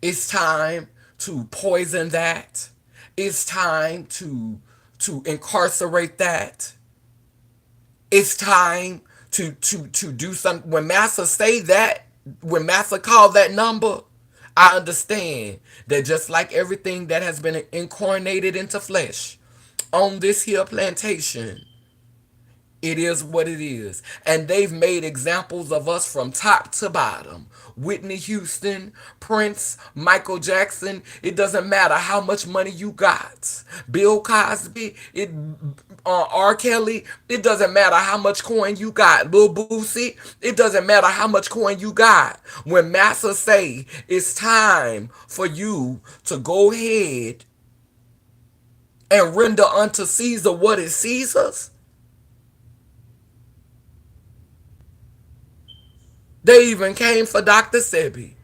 [SPEAKER 1] it's time to poison that. It's time to incarcerate that. It's time to do something. When Master say that, when Master call that number, I understand that just like everything that has been incarnated into flesh on this here plantation, it is what it is. And they've made examples of us from top to bottom. Whitney Houston, Prince, Michael Jackson. It doesn't matter how much money you got. Bill Cosby, R. Kelly. It doesn't matter how much coin you got. Lil Boosie. It doesn't matter how much coin you got. When Massa say it's time for you to go ahead and render unto Caesar what is Caesar's, they even came for Dr. Sebi.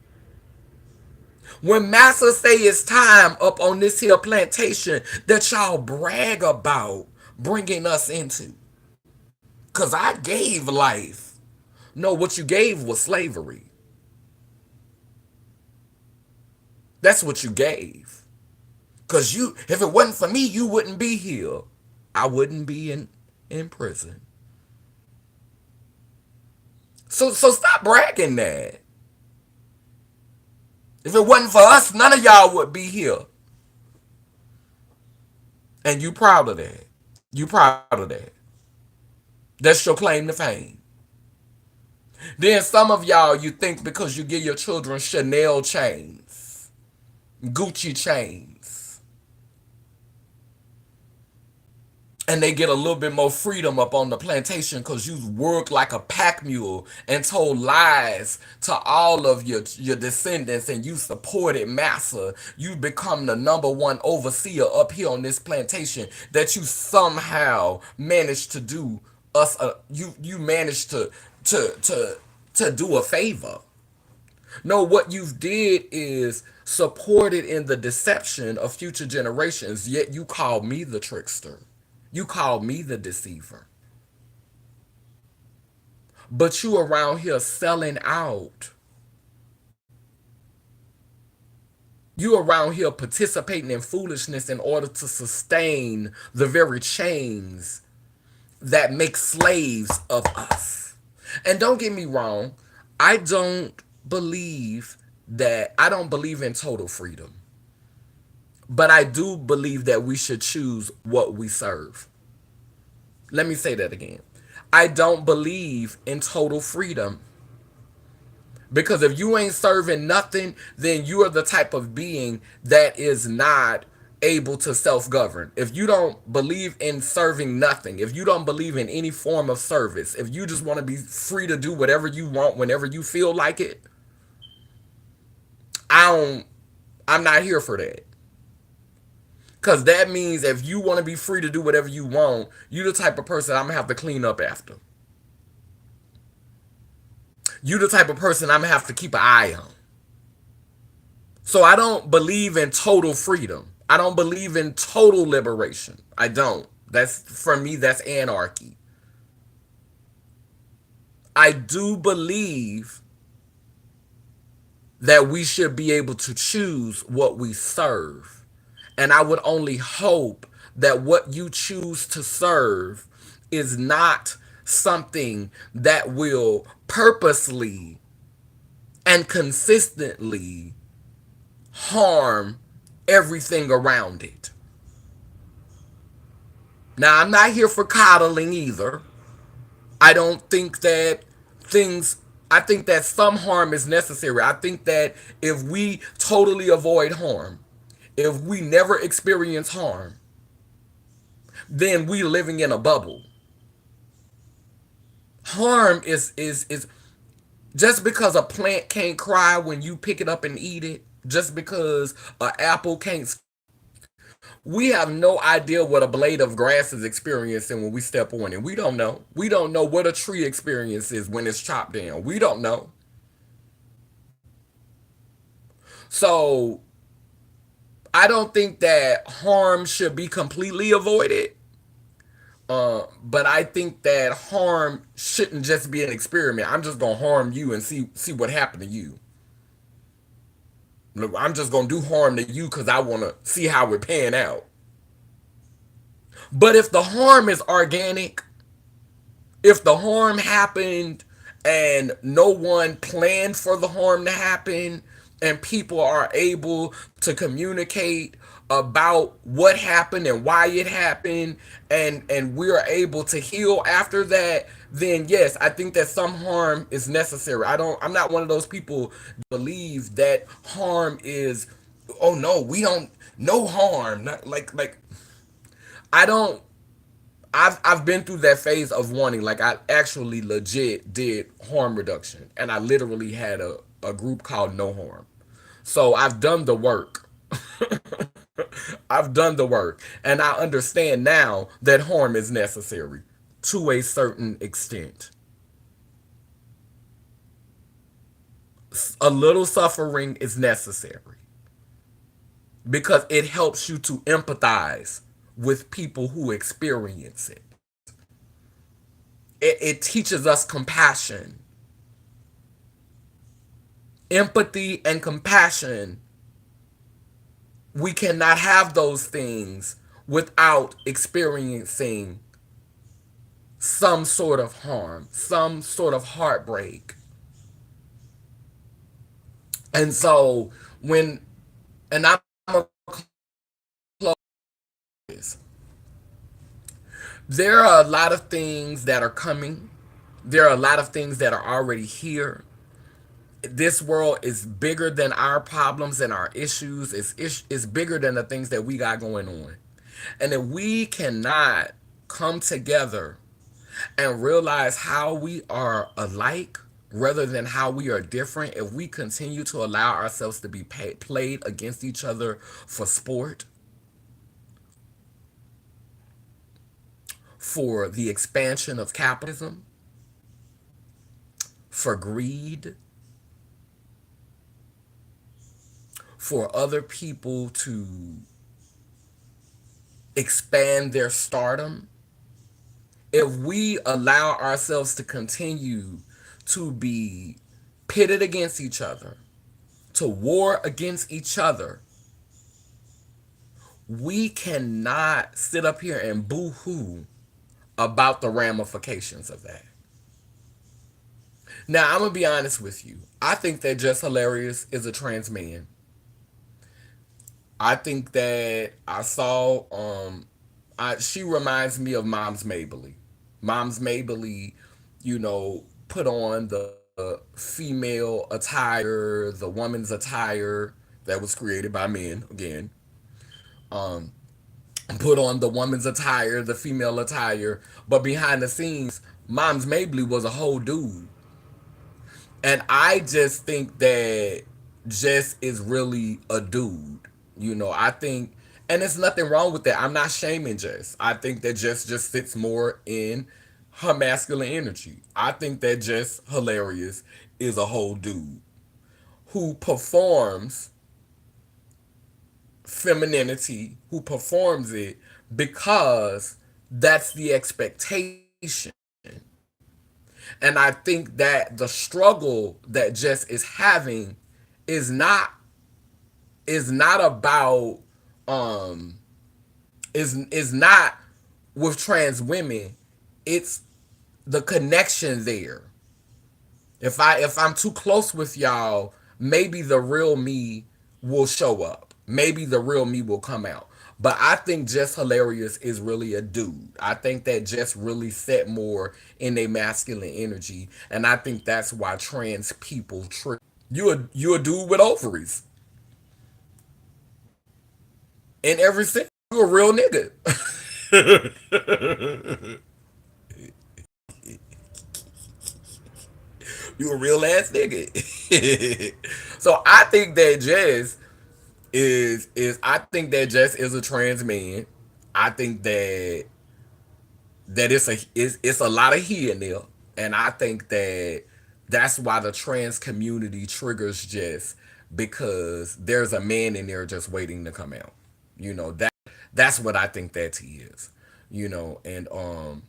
[SPEAKER 1] When massa say it's time up on this here plantation that y'all brag about bringing us into. Because I gave life. No, what you gave was slavery. That's what you gave. Because you, if it wasn't for me, you wouldn't be here. I wouldn't be in prison. So stop bragging that. If it wasn't for us, none of y'all would be here. And you proud of that. You proud of that. That's your claim to fame. Then some of y'all, you think because you give your children Chanel chains, Gucci chains, and they get a little bit more freedom up on the plantation because you worked like a pack mule and told lies to all of your descendants, and you supported massa. You become the number one overseer up here on this plantation, that you somehow managed to do us you managed to do a favor. No, what you did is supported in the deception of future generations, yet you call me the trickster. You call me the deceiver. But you around here selling out. You around here participating in foolishness in order to sustain the very chains that make slaves of us. And don't get me wrong, I don't I don't believe in total freedom. But I do believe that we should choose what we serve. Let me say that again. I don't believe in total freedom. Because if you ain't serving nothing, then you are the type of being that is not able to self-govern. If you don't believe in serving nothing, if you don't believe in any form of service, if you just want to be free to do whatever you want whenever you feel like it, I'm not here for that. Cause that means if you want to be free to do whatever you want, you the type of person I'm gonna have to clean up after. You the type of person I'm gonna have to keep an eye on. So I don't believe in total freedom. I don't believe in total liberation. I don't. That's, for me, that's anarchy. I do believe that we should be able to choose what we serve. And I would only hope that what you choose to serve is not something that will purposely and consistently harm everything around it. Now, I'm not here for coddling either. I don't think that things, I think that some harm is necessary. I think that if we totally avoid harm, if we never experience harm, then we living in a bubble. Harm is just because a plant can't cry when you pick it up and eat it, just because an apple can't, we have no idea what a blade of grass is experiencing when we step on it. We don't know. We don't know what a tree experiences when it's chopped down. We don't know. So I don't think that harm should be completely avoided. But I think that harm shouldn't just be an experiment. I'm just gonna harm you and see what happened to you. Look, I'm just gonna do harm to you because I wanna see how it pan out. But if the harm is organic, if the harm happened and no one planned for the harm to happen, and people are able to communicate about what happened and why it happened, and we're able to heal after that, then yes, I think that some harm is necessary. I'm not one of those people that believe that harm is, oh no, we don't, no harm, not, like I don't, I've been through that phase of wanting, like, I actually legit did harm reduction, and I literally had a group called No Harm. So I've done the work. I've done the work, and I understand now that harm is necessary to a certain extent. A little suffering is necessary. because it helps you to empathize with people who experience it. It teaches us compassion. Empathy and compassion, we cannot have those things without experiencing some sort of harm, some sort of heartbreak. And so when, and I'm a close, there are a lot of things that are coming. There are a lot of things that are already here. This world is bigger than our problems and our issues. It's bigger than the things that we got going on. And if we cannot come together and realize how we are alike rather than how we are different, if we continue to allow ourselves to be played against each other for sport, for the expansion of capitalism, for greed, for other people to expand their stardom, if we allow ourselves to continue to be pitted against each other, to war against each other, we cannot sit up here and boo hoo about the ramifications of that. Now, I'm going to be honest with you. I think that Just Hilarious is a trans man. I think that I saw, she reminds me of Mom's Mabley. Mom's Mabley, put on the female attire, the woman's attire that was created by men, again. Put on the woman's attire, the female attire, but behind the scenes, Mom's Mabley was a whole dude. And I just think that Jess is really a dude. I think, and there's nothing wrong with that. I'm not shaming Jess. I think that Jess just fits more in her masculine energy. I think that Jess Hilarious is a whole dude who performs femininity, who performs it because that's the expectation. And I think that the struggle that Jess is having is not about um is not with trans women. It's the connection there. If I'm too close with y'all, maybe the real me will show up. Maybe the real me will come out. But I think Jess Hilarious is really a dude. I think that Jess really set more in a masculine energy, and I think that's why trans people trick. You a dude with ovaries in every sense. You a real nigga. You a real ass nigga. So I think that Jess is I think that Jess is a trans man. I think that it's a lot of he in there, and I think that that's why the trans community triggers Jess, because there's a man in there just waiting to come out. That's what I think that he is. And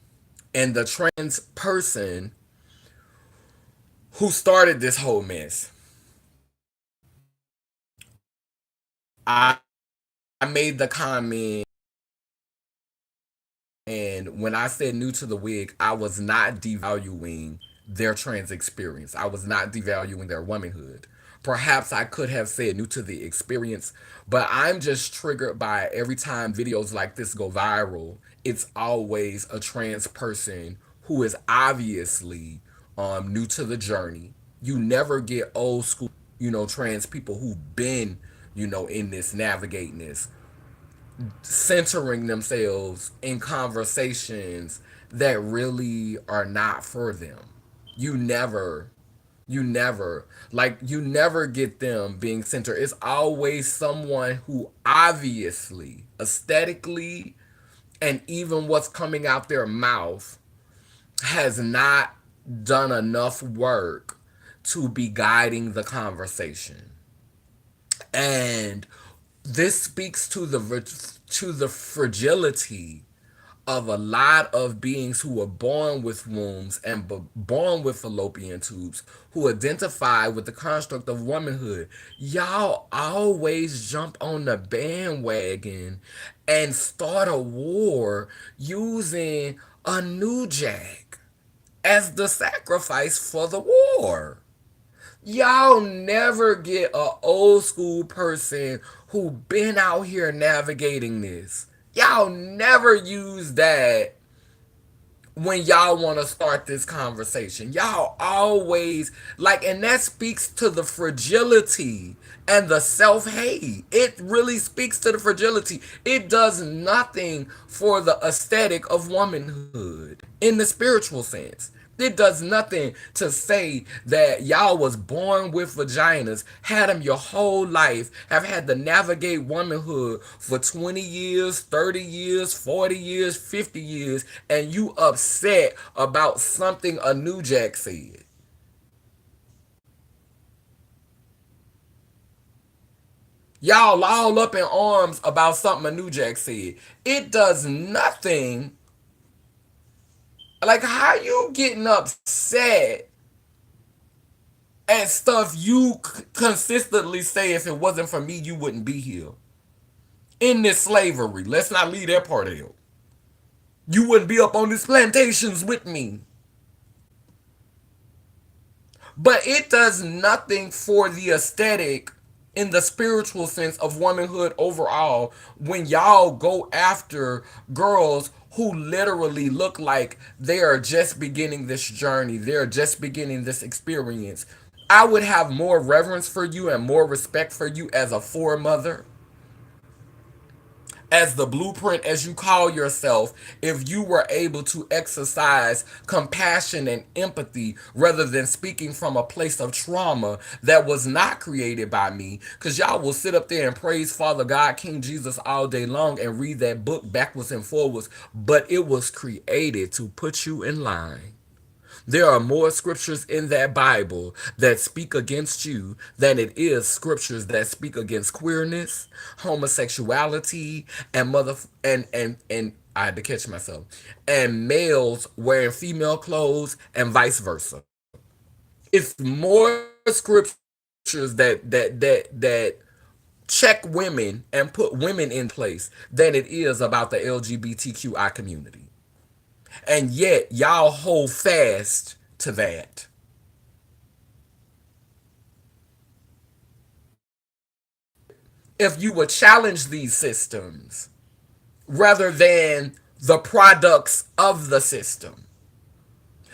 [SPEAKER 1] the trans person who started this whole mess, I I made the comment, and when I said new to the wig, I was not devaluing their trans experience. I was not devaluing their womanhood. Perhaps I could have said new to the experience, but I'm just triggered by every time videos like this go viral. It's always a trans person who is obviously new to the journey. You never get old school, trans people who've been, in this, navigating this, centering themselves in conversations that really are not for them. You never, you never get them being centered. It's always someone who obviously, aesthetically, and even what's coming out their mouth has not done enough work to be guiding the conversation. And This speaks to the fragility of a lot of beings who are born with wombs and born with fallopian tubes who identify with the construct of womanhood. Y'all always jump on the bandwagon and start a war using a new jack as the sacrifice for the war. Y'all never get a old school person who been out here navigating this. Y'all never use that when y'all want to start this conversation. Y'all always like, and that speaks to the fragility and the self hate. It really speaks to the fragility. It does nothing for the aesthetic of womanhood in the spiritual sense. It does nothing to say that y'all was born with vaginas, had them your whole life, have had to navigate womanhood for 20 years, 30 years, 40 years, 50 years, and you upset about something a new jack said. Y'all all up in arms about something a new jack said. It does nothing. Like, how you getting upset and stuff you consistently say, if it wasn't for me, you wouldn't be here. In this slavery, let's not leave that part out. You wouldn't be up on these plantations with me. But it does nothing for the aesthetic in the spiritual sense of womanhood overall when y'all go after girls who literally look like they are just beginning this journey. They're just beginning this experience. I would have more reverence for you and more respect for you as a foremother, as the blueprint, as you call yourself, if you were able to exercise compassion and empathy rather than speaking from a place of trauma that was not created by me. Because y'all will sit up there and praise Father God, King Jesus all day long and read that book backwards and forwards, but it was created to put you in line. There are more scriptures in that Bible that speak against you than it is scriptures that speak against queerness, homosexuality, and and I had to catch myself, and males wearing female clothes and vice versa. It's more scriptures that check women and put women in place than it is about the LGBTQI community. And yet y'all hold fast to that. If you would challenge these systems rather than the products of the system.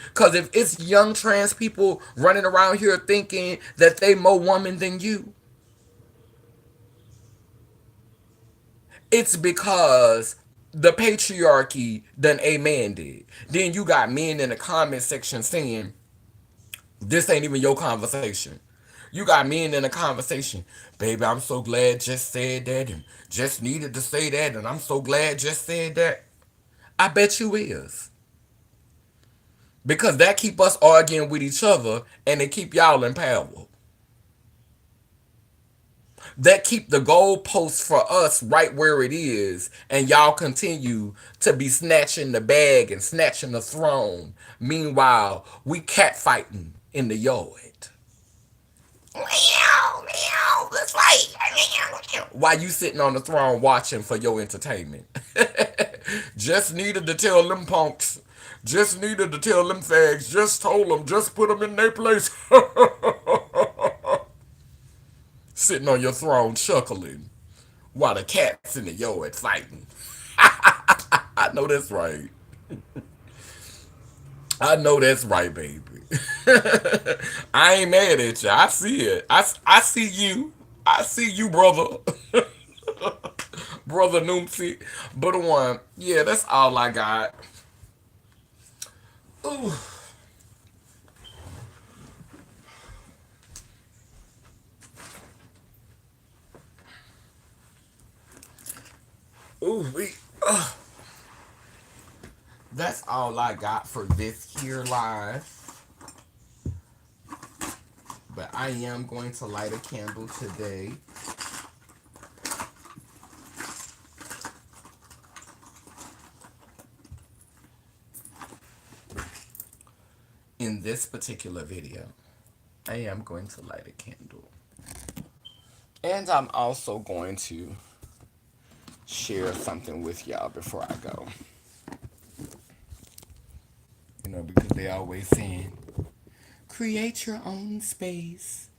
[SPEAKER 1] Because if it's young trans people running around here thinking that they more woman than you, it's because the patriarchy done a man did. Then you got men in the comment section saying, this ain't even your conversation. You got men in a conversation. Baby, I'm so glad Just said that and just needed to say that and I'm so glad Just said that. I bet you is. Because that keep us arguing with each other and it keep y'all in power. That keep the goalposts for us right where it is and y'all continue to be snatching the bag and snatching the throne. Meanwhile, we catfighting in the yard. That's right. While you sitting on the throne watching for your entertainment. Just needed to tell them punks. Just needed to tell them fags. Just told them. Just put them in their place. Sitting on your throne chuckling while the cats in the yard fighting. I know that's right. I know that's right, baby. I ain't mad at you. I see it. I see you. I see you, brother. Brother Noomsy. But one, yeah, that's all I got. Ooh, ooh, that's all I got for this here live. But I am going to light a candle today in this particular video, I am going to light a candle. And I'm also going to share something with y'all before I go. Because they always saying, create your own space,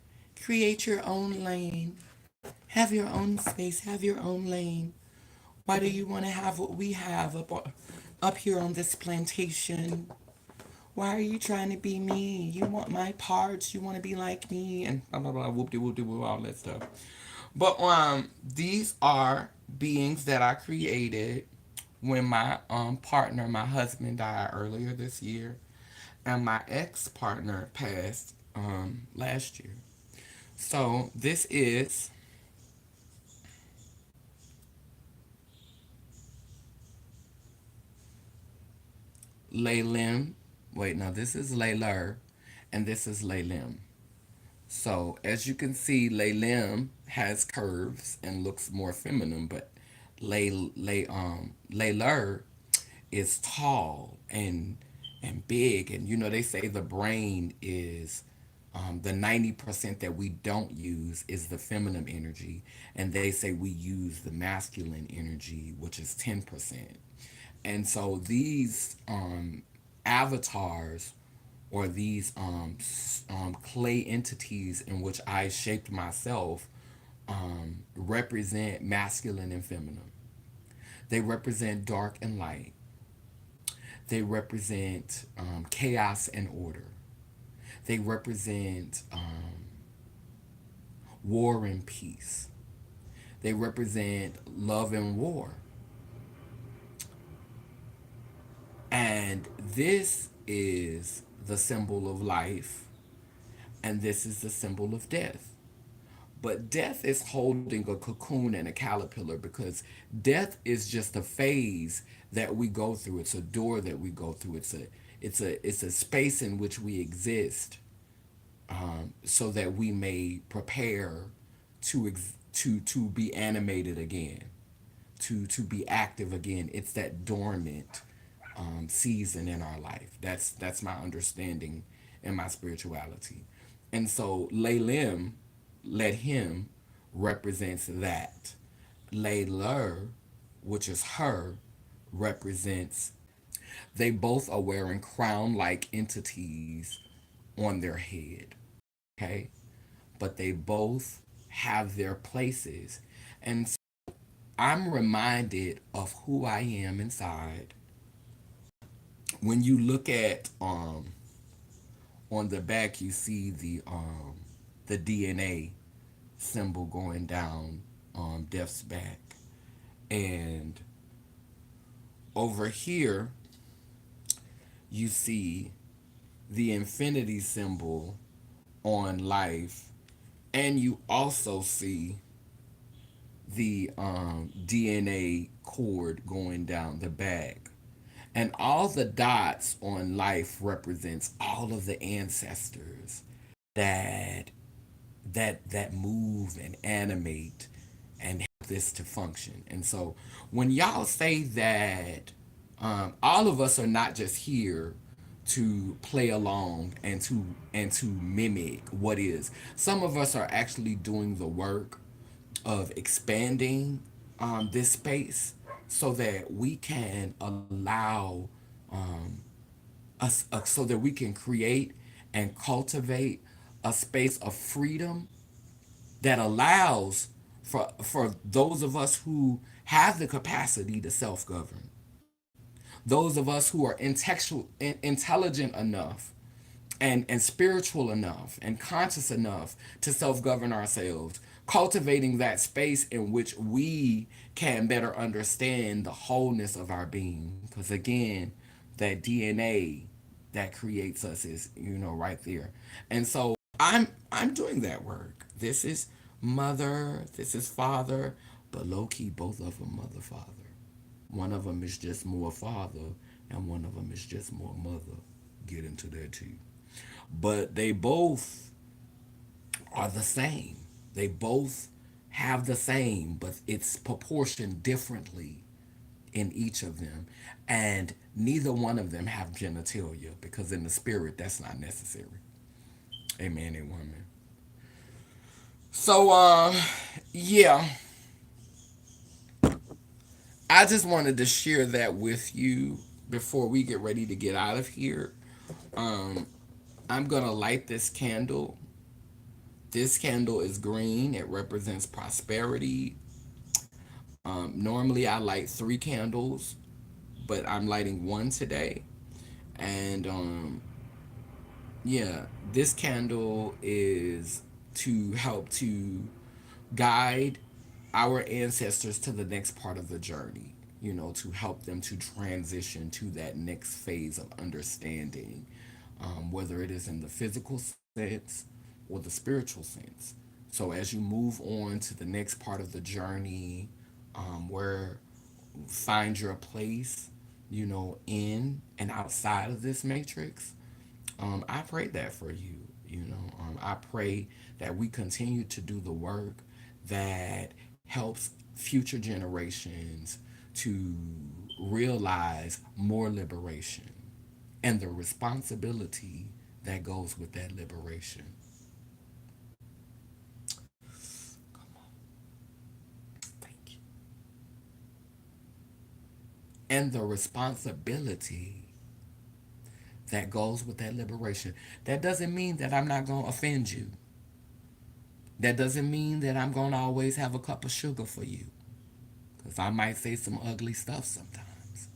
[SPEAKER 1] create your own lane, have your own space, have your own lane. Why do you want to have what we have up here on this plantation? Why are you trying to be me? You want my parts, you want to be like me, and blah blah blah, whoop de whoop de whoop, all that stuff. But these are beings that I created when my partner, my husband, died earlier this year, and my ex partner passed last year. So this is Laylim. Wait, no, this is Layler, and this is Laylim. So as you can see, Laylim has curves and looks more feminine, but Layler is tall and big, and they say the brain is the 90% that we don't use is the feminine energy, and they say we use the masculine energy, which is 10%. And so these avatars or these clay entities in which I shaped myself represent masculine and feminine. They represent dark and light. They represent chaos and order. They represent war and peace. They represent love and war. And this is the symbol of life, and this is the symbol of death. But death is holding a cocoon and a caterpillar, because death is just a phase that we go through. It's a door that we go through. It's a space in which we exist, so that we may prepare to be animated again, to be active again. It's that dormant season in our life. That's my understanding and my spirituality. And so Laylim, let him, represents that. Layler, which is her, represents, they both are wearing crown-like entities on their head. Okay? But they both have their places. And so I'm reminded of who I am inside. When you look at on the back, you see the DNA symbol going down Death's back, and over here you see the infinity symbol on life, and you also see the DNA cord going down the back. And all the dots on life represents all of the ancestors that that move and animate and help this to function. And so when y'all say that all of us are not just here to play along and to mimic what is, some of us are actually doing the work of expanding this space so that we can allow so that we can create and cultivate a space of freedom that allows for those of us who have the capacity to self-govern, those of us who are intelligent enough and spiritual enough and conscious enough to self-govern ourselves, cultivating that space in which we can better understand the wholeness of our being. Because again, that DNA that creates us is right there. And so I'm doing that work. This is mother, this is father, but low-key both of them mother father. One of them is just more father, and one of them is just more mother. Get into that too. But they both are the same. They both have the same, but it's proportioned differently. in each of them, and neither one of them have genitalia because in the spirit that's not necessary. Amen, a woman. So, yeah, I just wanted to share that with you before we get ready to get out of here. Um, I'm gonna light this candle. This candle is green. It represents prosperity. Normally, I light three candles, but I'm lighting one today. And yeah, this candle is to help to guide our ancestors to the next part of the journey, to help them to transition to that next phase of understanding, whether it is in the physical sense or the spiritual sense. So as you move on to the next part of the journey, where find your place, in and outside of this matrix, I pray that for you. I pray that we continue to do the work that helps future generations to realize more liberation and the responsibility that goes with that liberation. Thank you. And the responsibility that goes with that liberation. That doesn't mean that I'm not going to offend you. That doesn't mean that I'm going to always have a cup of sugar for you. Because I might say some ugly stuff sometimes.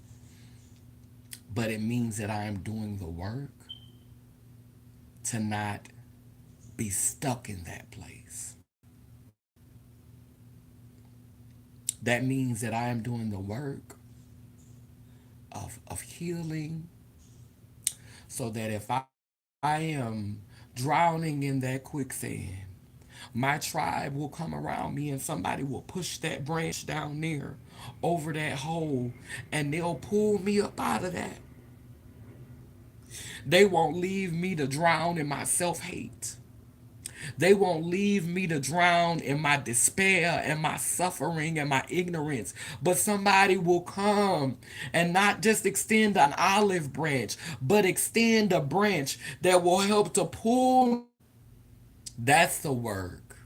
[SPEAKER 1] But it means that I am doing the work to not be stuck in that place. That means that I am doing the work of healing so that if I am drowning in that quicksand, my tribe will come around me and somebody will push that branch down there over that hole and they'll pull me up out of that. They won't leave me to drown in my self hate. They won't leave me to drown in my despair and my suffering and my ignorance. But somebody will come and not just extend an olive branch, but extend a branch that will help to pull. That's the work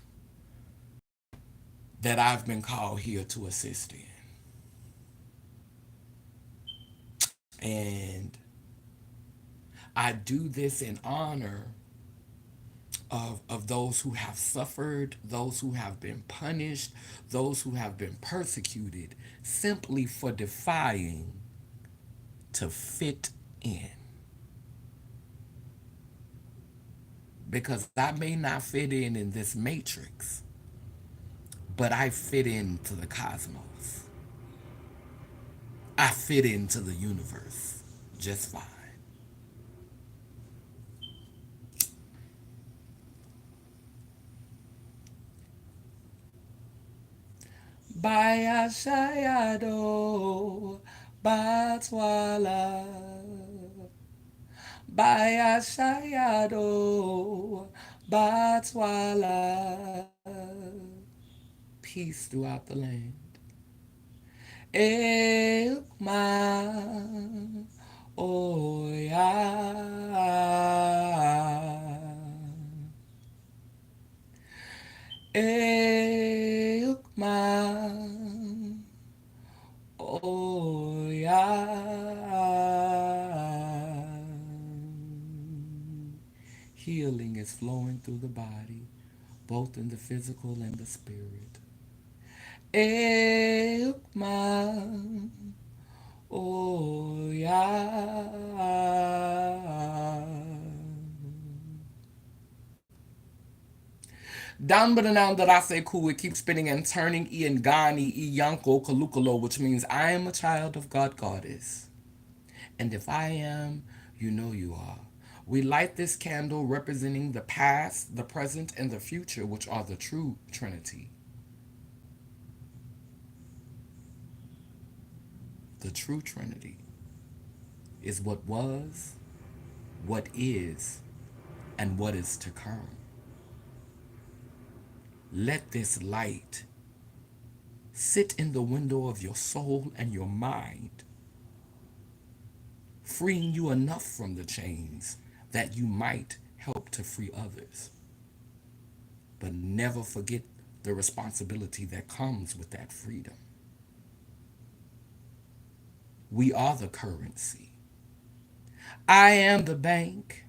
[SPEAKER 1] that I've been called here to assist in. And I do this in honor of those who have suffered, those who have been punished, those who have been persecuted simply for defying to fit in. Because I may not fit in this matrix, but I fit into the cosmos. I fit into the universe just fine. Baya Shayado Batswala Baya Shayado Batswala. Peace throughout the land. Elma Oya Elma Oya. Healing is flowing through the body, both in the physical and the spirit. Elma Oya. Down but now that I say cool, it keeps spinning and turning Iangani, Iyanko, Kalukalo, which means I am a child of God Goddess. And if I am, you know you are. We light this candle representing the past, the present, and the future, which are the true Trinity. The true Trinity is what was, what is, and what is to come. Let this light Sit in the window of your soul and your mind, freeing you enough from the chains that you might help to free others. But never forget the responsibility that comes with that freedom. We are the currency. I am the bank.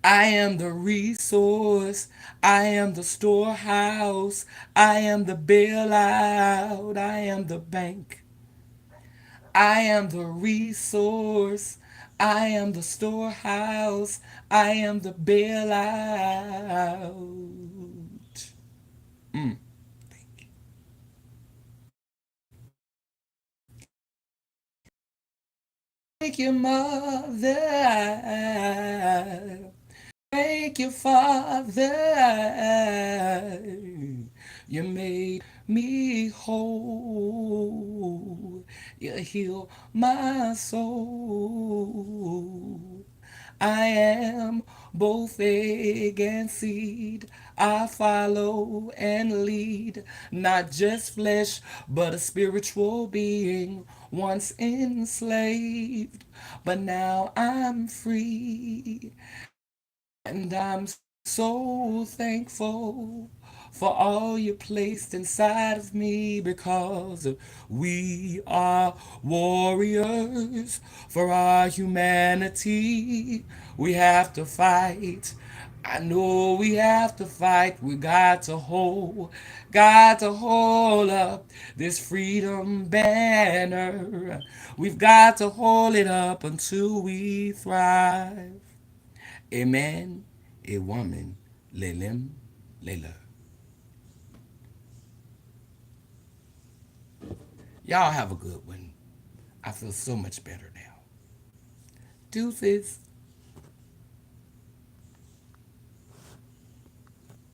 [SPEAKER 1] I am the resource. I am the storehouse. I am the bailout. I am the bank. I am the resource. I am the storehouse. I am the bailout. Thank you, mother. Thank you, Father. You made me whole. You heal my soul. I am both egg and seed. I follow and lead, not just flesh, but a spiritual being, once enslaved. But now I'm free. And I'm so thankful for all you placed inside of me, because we are warriors for our humanity. We have to fight. I know we have to fight. We got to hold up this freedom banner. We've got to hold it up until we thrive. Amen. A woman. Lelim. Lela. Y'all have a good one. I feel so much better now. Deuces.